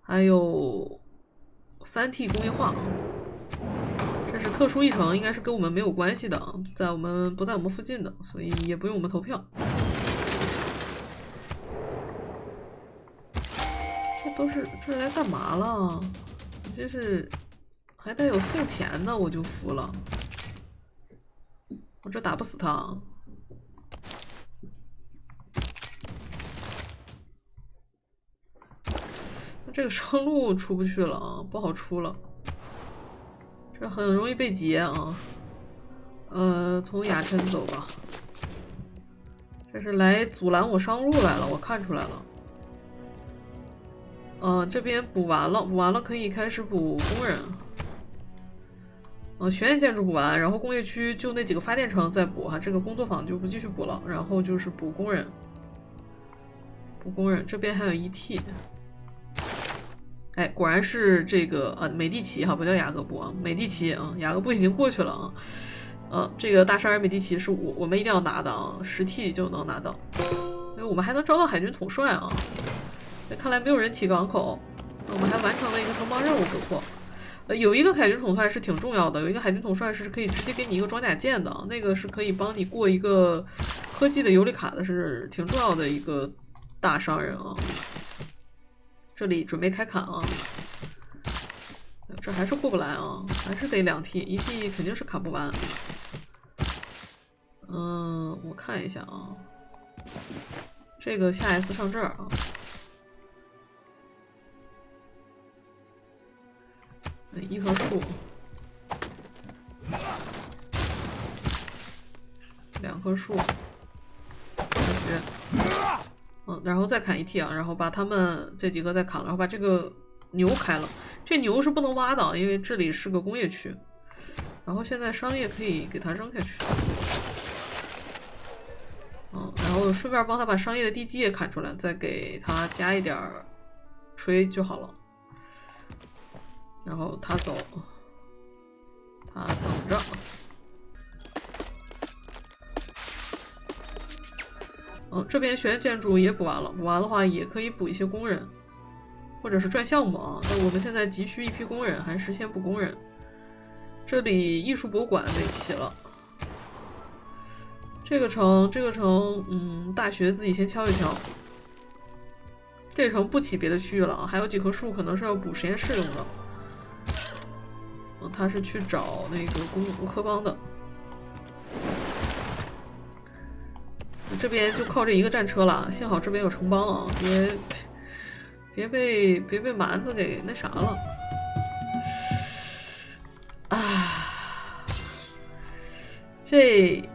还有3T 工业化。这是特殊议程，应该是跟我们没有关系的，不在我们附近的，所以也不用我们投票。这是来干嘛了？这是还带有送钱的，我就服了。我这打不死他。这个生路出不去了啊，不好出了。这很容易被劫啊，从雅琛走吧。这是来阻拦我上路来了，我看出来了。这边补完了可以开始补工人。学院建筑补完，然后工业区就那几个发电城再补哈，这个工作坊就不继续补了，然后就是补工人。这边还有1T。哎，果然是这个美第奇哈，不叫雅各布啊，美第奇啊，雅各布已经过去了啊。这个大沙尔美第奇是我们一定要拿的啊，10T 就能拿到，因为我们还能招到海军统帅啊。看来没有人起港口，我们还完成了一个城邦任务，不错。有一个海军统帅是挺重要的，有一个海军统帅是可以直接给你一个装甲舰的，那个是可以帮你过一个科技的游历卡的，是挺重要的一个大商人啊。这里准备开砍啊，这还是过不来啊，还是得2T，1T 肯定是砍不完。我看一下啊，这个下 S 上这儿啊。一棵树，2棵树，然后再砍1T啊，然后把他们这几个再砍了，然后把这个牛开了。这牛是不能挖的，因为这里是个工业区。然后现在商业可以给它扔下去。然后顺便帮他把商业的地基也砍出来，再给他加一点锤就好了。然后他走，他等着。这边学院建筑也补完了，补完的话也可以补一些工人，或者是赚项目啊。那我们现在急需一批工人，还是先补工人。这里艺术博物馆得起了。这个城，大学自己先敲一敲。这个城不起别的区域了啊，还有几棵树可能是要补实验室用的。他是去找那个工科邦的，这边就靠这一个战车了。幸好这边有城邦啊，别被蛮子给那啥了。这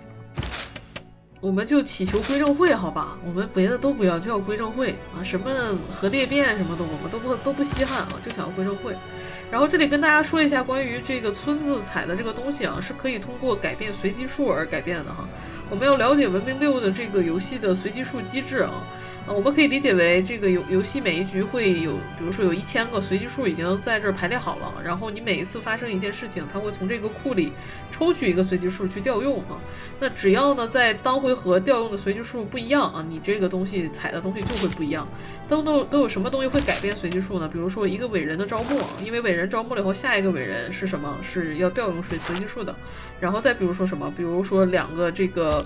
我们就祈求归正会好吧，我们别的都不要，就要归正会啊！什么核裂变什么的，我们都不稀罕啊，就想要归正会。然后这里跟大家说一下关于这个村子采的这个东西啊，是可以通过改变随机数而改变的哈。我们要了解文明6的这个游戏的随机数机制啊。我们可以理解为这个游戏每一局会有，比如说有1000个随机数已经在这儿排列好了，然后你每一次发生一件事情，它会从这个库里抽取一个随机数去调用啊。那只要呢在当回合调用的随机数不一样啊，你这个东西采的东西就会不一样。都有什么东西会改变随机数呢？比如说一个伟人的招募，因为伟人招募了以后，下一个伟人是什么？是要调用随机数的。然后再比如说什么？比如说2个这个。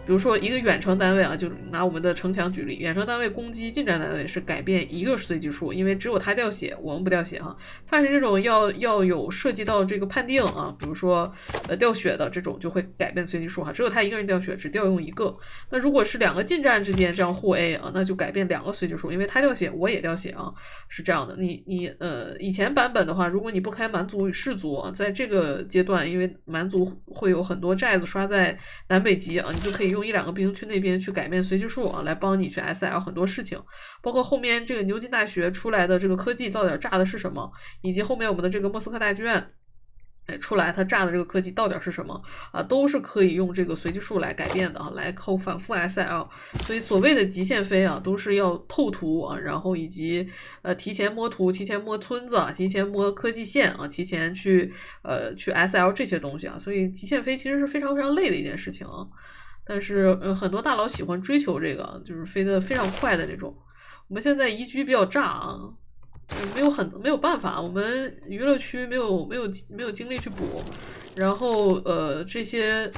比如说一个远程单位啊，就拿我们的城墙举例，远程单位攻击近战单位是改变一个随机数，因为只有他掉血，我们不掉血哈。凡是这种要有涉及到这个判定啊，比如说掉血的这种就会改变随机数哈，只有他一个人掉血，只调用一个。那如果是2个近战之间这样互 A 啊，那就改变2个随机数，因为他掉血我也掉血啊，是这样的。你以前版本的话，如果你不开蛮族与氏族啊，在这个阶段，因为蛮族会有很多寨子刷在南北极。你就可以用1-2个兵去那边去改变随机数啊，来帮你去 SL 很多事情，包括后面这个牛津大学出来的这个科技到底炸的是什么，以及后面我们的这个莫斯科大剧院出来它炸的这个科技到底是什么啊，都是可以用这个随机数来改变的啊，来靠反复 SL。所以所谓的极限飞啊，都是要透图啊，然后以及提前摸图、提前摸村子、提前摸科技线啊，提前去SL 这些东西啊。所以极限飞其实是非常非常累的一件事情啊。但是很多大佬喜欢追求这个，就是飞得非常快的那种。我们现在宜居比较炸啊。没有办法，我们娱乐区没有精力去补，然后这些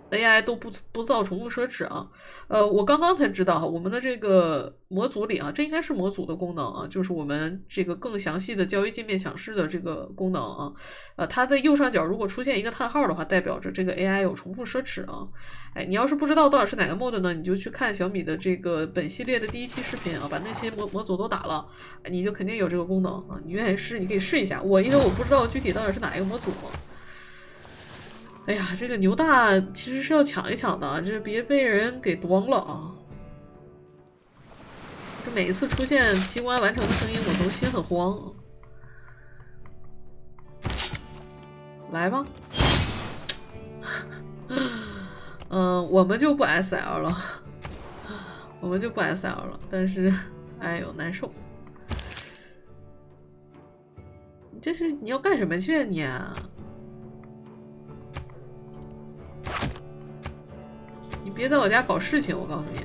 AI 都不造重复奢侈啊。我刚刚才知道我们的这个模组里啊，这应该是模组的功能啊，就是我们这个更详细的交易界面显示的这个功能啊。它的右上角如果出现一个叹号的话，代表着这个 AI 有重复奢侈啊。你要是不知道到底是哪个 mod 呢，你就去看小米的这个本系列的第1期视频啊，把那些模组都打了，你就肯定有这个功能啊。你愿意试，你可以试一下。因为我不知道具体到底是哪一个模组。哎呀，这个牛大其实是要抢一抢的，这别被人给端了啊！这每一次出现奇观完成的声音，我都心很慌。来吧。我们就不 SL 了，我们就不 SL 了。但是，哎呦，难受。这是你要干什么去啊你啊？你别在我家搞事情，我告诉你。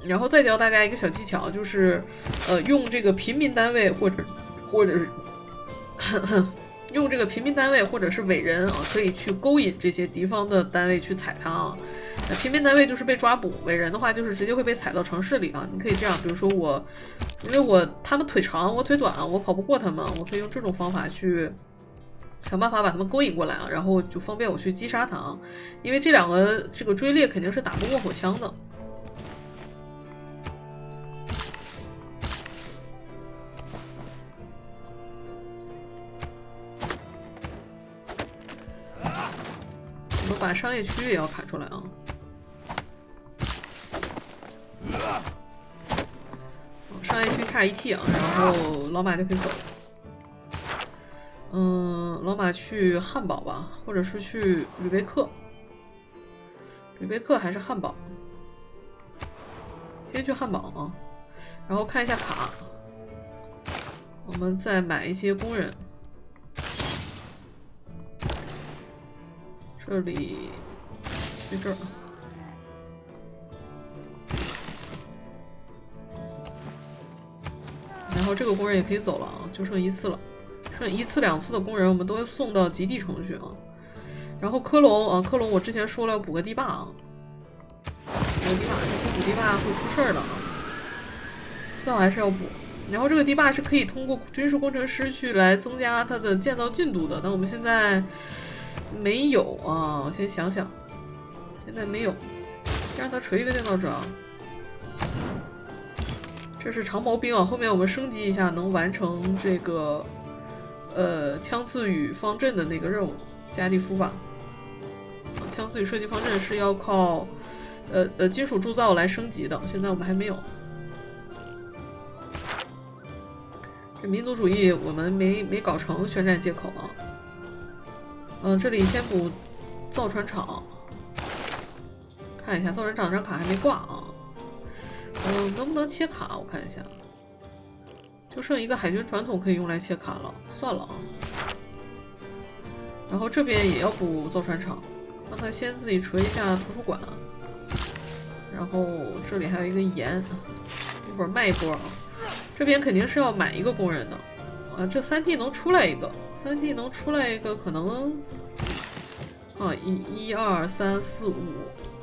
然后再教大家一个小技巧，就是用这个平民单位或者是用这个平民单位或者是伟人啊，可以去勾引这些敌方的单位去踩他啊。平民单位就是被抓捕，伟人的话就是直接会被踩到城市里啊。你可以这样，比如说因为他们腿长，我腿短，我跑不过他们，我可以用这种方法去想办法把他们勾引过来啊，然后就方便我去击杀他啊。因为这两个这个追猎肯定是打不过火枪的。我们把商业区也要砍出来啊。商业区差1T 啊，然后老马就可以走。老马去汉堡吧，或者是去吕贝克。吕贝克还是汉堡？先去汉堡啊，然后看一下卡。我们再买一些工人。这里去这儿。然后这个工人也可以走了啊，就剩1次了，剩1次2次的工人我们都会送到极地城去啊。然后科隆啊，科隆我之前说了要补个堤坝啊，补堤坝，不补堤坝会出事儿的啊，最好还是要补。然后这个堤坝是可以通过军事工程师去来增加它的建造进度的，但我们现在没有啊，我先想想，现在没有，先让他锤一个建造者啊。这是长矛兵啊，后面我们升级一下，能完成这个枪刺与方阵的那个任务，加蒂夫吧。枪刺与射击方阵是要靠金属铸造来升级的，现在我们还没有。这民族主义我们没搞成宣战借口啊。这里先补造船厂，看一下造船厂这张卡还没挂啊。能不能切卡？我看一下，就剩一个海军传统可以用来切卡了，算了啊。然后这边也要补造船厂，让他先自己锤一下图书馆。然后这里还有一个盐，一会儿卖一波啊。这边肯定是要买一个工人的啊，这3T 能出来一个，3T 能出来一个，可能啊1、2、3、4、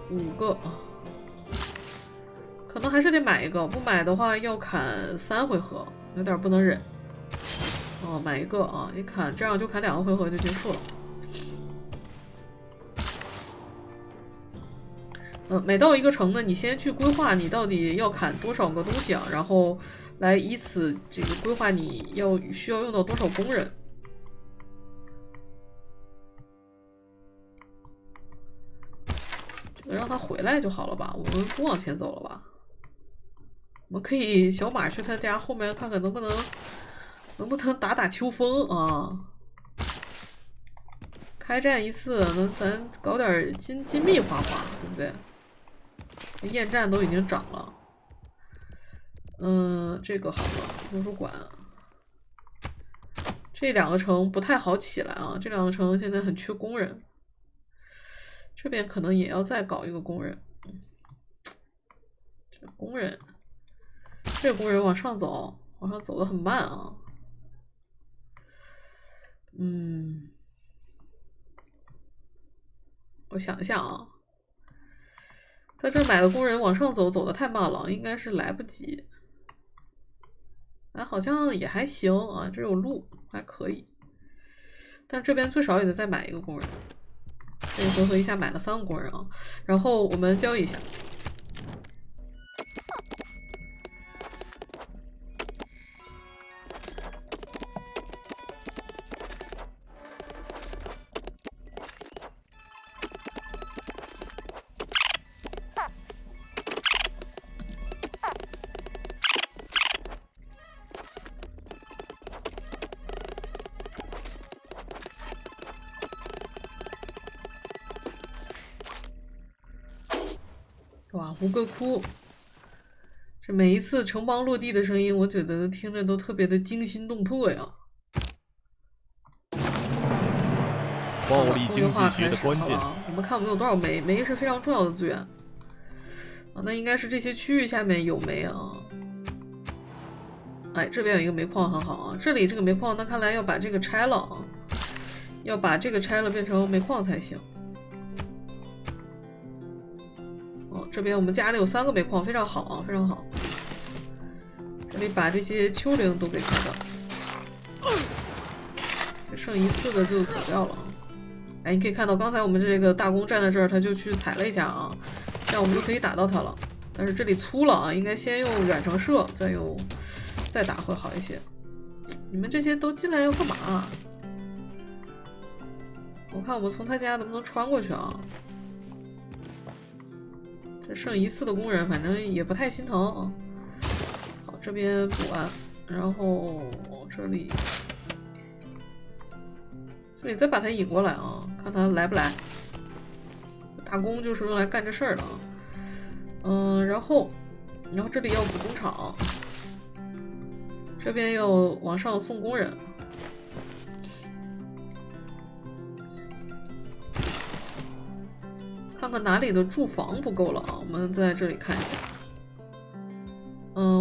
5个啊。可能还是得买一个，不买的话要砍3回合，有点不能忍。买一个啊，一砍这样就砍2个回合就结束了。每到一个城呢，你先去规划你到底要砍多少个东西啊，然后来以此这个规划你需要用到多少工人。让他回来就好了吧，我们不往前走了吧。我们可以小马去他家后面看看能不能打秋风啊？开战1次，咱搞点金币花花，对不对？雁战都已经涨了。这个好了，图书馆。这2个城不太好起来啊，这2个城现在很缺工人。这边可能也要再搞一个工人。这工人。这个工人往上走的很慢啊。我想一下啊，在这买的工人往上走的太慢了，应该是来不及。好像也还行啊，这有路还可以，但这边最少也得再买一个工人。这个回合一下买了3个工人啊，然后我们交易一下。哇，胡歌哭！这每一次城邦落地的声音，我觉得听着都特别的惊心动魄呀。暴力经济学的关键词。我们看我们有多少煤，煤是非常重要的资源。啊，那应该是这些区域下面有煤啊。哎，这边有一个煤矿很好啊，这里这个煤矿，那看来要把这个拆了啊，要把这个拆了变成煤矿才行。哦，这边我们家里有3个煤矿，非常好啊，非常好。这里把这些丘陵都给拆掉，剩1次的就走掉了啊。哎，你可以看到刚才我们这个大弓站在这儿，他就去踩了一下啊，这样我们就可以打到他了。但是这里粗了啊，应该先用远程射，再打会好一些。你们这些都进来要干嘛啊？我看我们从他家能不能穿过去啊？这剩1次的工人，反正也不太心疼啊。好，这边补完，然后这里再把他引过来啊，看他来不来。大弓就是用来干这事儿的啊。然后这里要补工厂，这边要往上送工人。看看哪里的住房不够了啊，我们在这里看一下。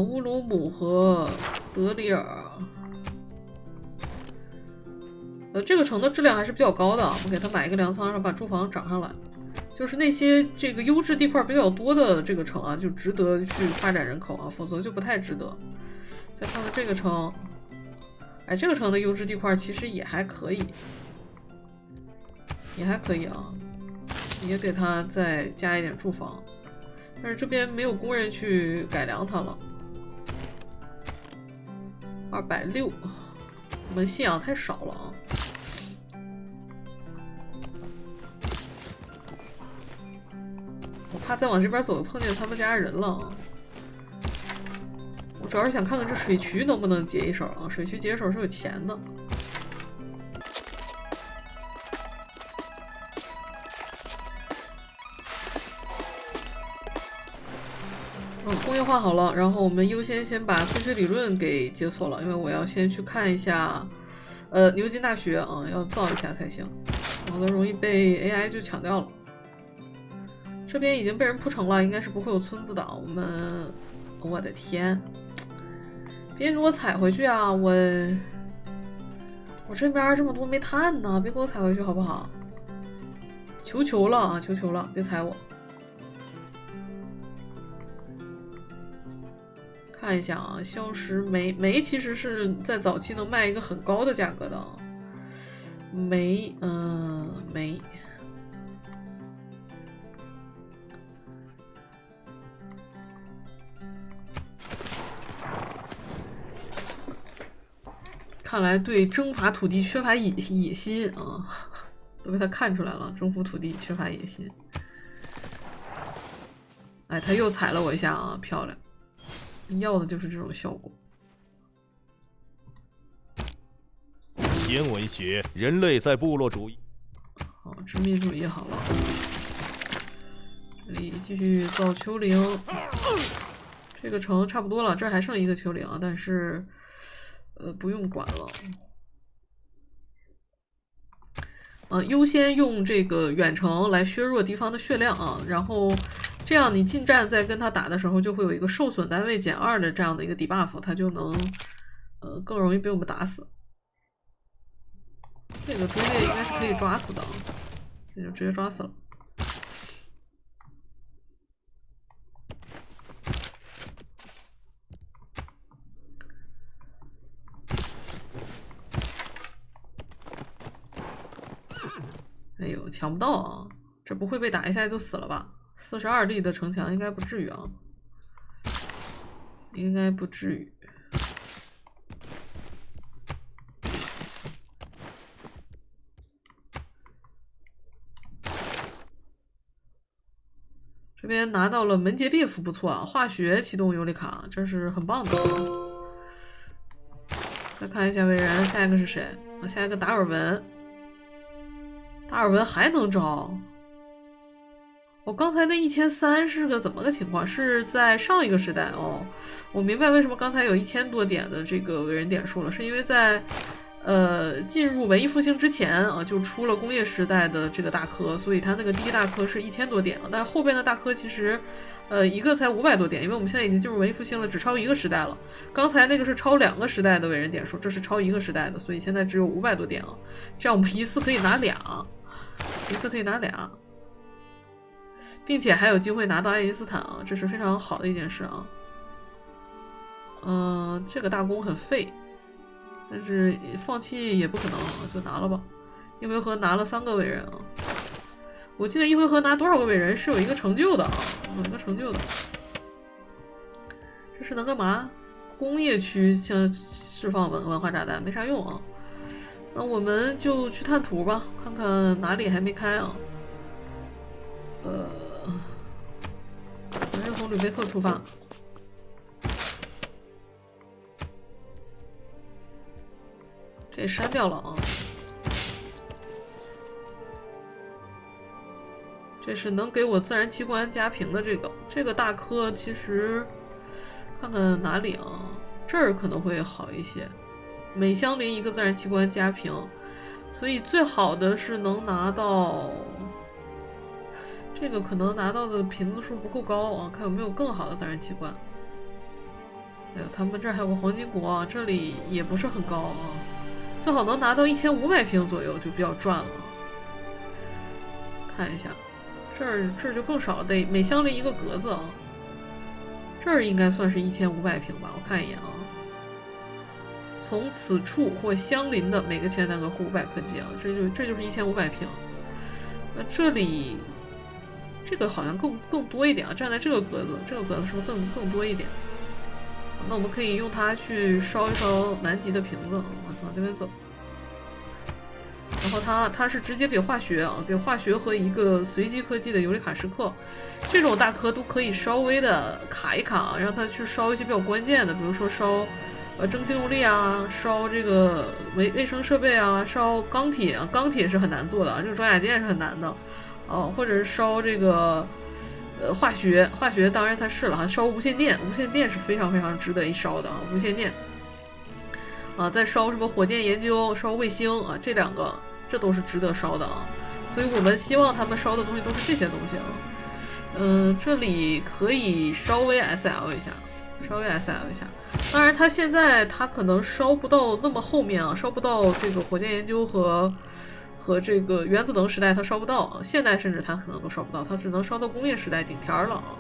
乌鲁姆和德里尔，这个城的质量还是比较高的啊，我们给他买一个粮仓，然后把住房涨上来。就是那些这个优质地块比较多的这个城啊，就值得去发展人口啊，否则就不太值得。再看看这个城，哎，这个城的优质地块其实也还可以，啊，也给他再加一点住房。但是这边没有工人去改良它了。260，我们信仰太少了啊。我怕再往这边走碰见他们家人了啊。我主要是想看看这水渠能不能接一手啊，水渠接手是有钱的。工业化好了，然后我们优先先把科学理论给解锁了，因为我要先去看一下，牛津大学啊，要造一下才行，否则容易被 AI 就抢掉了。这边已经被人铺成了，应该是不会有村子的。我的天，别给我踩回去啊！我这边这么多煤炭呢，别给我踩回去好不好？求了啊，求了，别踩我。看一下啊，消失煤其实是在早期能卖一个很高的价格的。煤。看来对征伐土地缺乏野心啊，都被他看出来了，征服土地缺乏野心。哎，他又踩了我一下啊，漂亮。要的就是这种效果。天文学，人类在部落主义。好，殖民主义好了。这里继续造丘陵。这个城差不多了，这儿还剩1个丘陵啊，但是不用管了。优先用这个远程来削弱敌方的血量啊，然后这样你近战在跟他打的时候，就会有一个受损单位-2的这样的一个 debuff， 他就能更容易被我们打死。这个追猎应该是可以抓死的，这就直接抓死了。哎呦，抢不到啊！这不会被打一下就死了吧？42粒的城墙应该不至于啊，应该不至于。这边拿到了门捷列夫，不错啊！化学启动尤里卡，这是很棒的。再看一下伟人，下一个是谁？下一个达尔文。达尔文还能招？我刚才那1300是个怎么个情况？是在上一个时代哦。我明白为什么刚才有1000多点的这个伟人点数了，是因为在进入文艺复兴之前啊，就出了工业时代的这个大科，所以它那个第一大科是1000多点了。但后边的大科其实一个才500多点，因为我们现在已经进入文艺复兴了，只超一个时代了。刚才那个是超2个时代的伟人点数，这是超一个时代的，所以现在只有500多点啊。这样我们一次可以拿俩，并且还有机会拿到爱因斯坦啊，这是非常好的一件事啊。这个大功很废，但是放弃也不可能，就拿了吧。一回合拿了3个伟人啊。我记得一回合拿多少个伟人是有一个成就的啊，有一个成就的。这是能干嘛？工业区像释放文化炸弹没啥用啊。那我们就去探图吧，看看哪里还没开啊。我们是从吕贝克出发。这删掉了啊。这是能给我自然器官加平的这个大科，其实看看哪里啊？这儿可能会好一些。每相邻一个自然器官加平，所以最好的是能拿到这个，可能拿到的瓶子数不够高啊，看有没有更好的自然器官。哎呦，他们这儿还有个黄金国啊，这里也不是很高啊，最好能拿到1500瓶左右就比较赚了。看一下。这儿就更少了，得每相邻一个格子啊。这儿应该算是1500瓶吧，我看一眼啊。从此处或相邻的每个前单格获500科技啊，这就是1500瓶。那这里这个好像更多一点啊，站在这个格子是不是更多一点？那我们可以用它去烧一烧南极的瓶子，往这边走。然后它是直接给化学啊，给化学和一个随机科技的尤里卡时刻，这种大科都可以稍微的卡一卡，让它去烧一些比较关键的，比如说烧蒸汽动力啊，烧这个卫生设备啊，烧钢铁啊，钢铁是很难做的啊，这个装甲舰是很难的啊，或者是烧这个化学当然它是了哈，烧无线电是非常非常值得一烧的啊，无线电。再烧什么火箭研究、烧卫星啊，这2个这都是值得烧的啊，所以我们希望他们烧的东西都是这些东西啊。这里可以稍微 SL 一下，当然，它现在它可能烧不到那么后面啊，烧不到这个火箭研究和这个原子能时代，它烧不到啊。现代甚至它可能都烧不到，它只能烧到工业时代顶天了啊。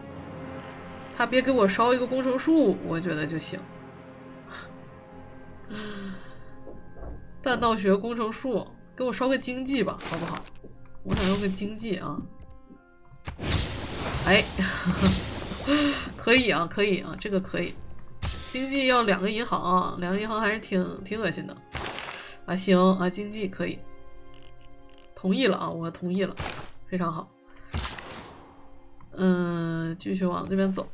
它别给我烧一个工程树，我觉得就行。弹道学工程术，给我烧个经济吧，好不好？我想要个经济啊！哎，可以啊，这个可以。经济要2个银行啊，2个银行还是挺恶心的啊。行啊，经济可以，同意了啊，我同意了，非常好。继续往这边走。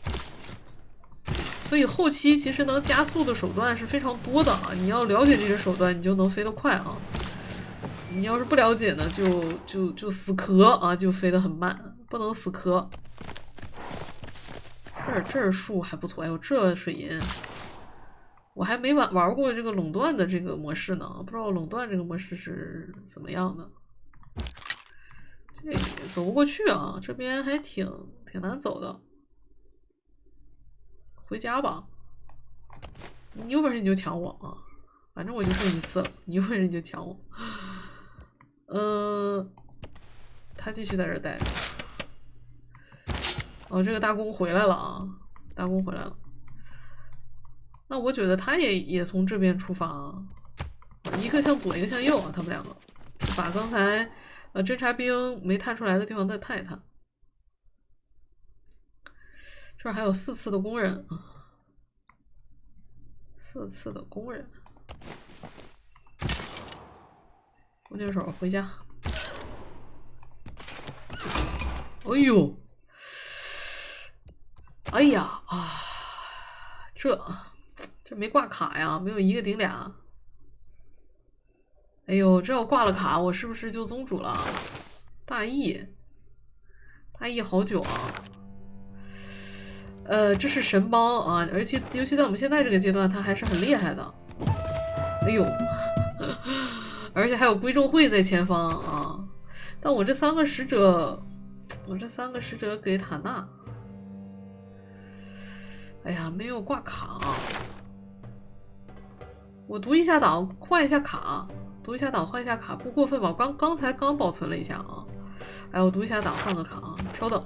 所以后期其实能加速的手段是非常多的啊！你要了解这些手段，你就能飞得快啊。你要是不了解呢，就死磕啊，就飞得很慢，不能死磕。这儿树还不错，哎呦，这水银，我还没玩过这个垄断的这个模式呢，不知道垄断这个模式是怎么样的。这走不过去啊，这边还挺难走的。回家吧，你有本事你就抢我啊！反正我就剩1次了，你有本事你就抢我。他继续在这儿待着。哦，这个大公回来了啊！大公回来了。那我觉得他也从这边出发啊，一个向左，一个向右啊，他们2个把刚才侦察兵没探出来的地方再探一探。这儿还有4次的工人，4次的工人，弓箭手回家。哎呦，哎呀啊，这没挂卡呀，没有1个顶俩。哎呦，这要挂了卡，我是不是就宗主了？大义好久啊。这是神帮啊，而且尤其在我们现在这个阶段，他还是很厉害的。哎呦，而且还有归正会在前方啊！但我这3个使者，给塔纳，哎呀，没有挂卡。我读一下档，换一下卡。读一下档，换一下卡，不过分吧？刚才刚保存了一下啊。哎，我读一下档，换个卡啊，稍等。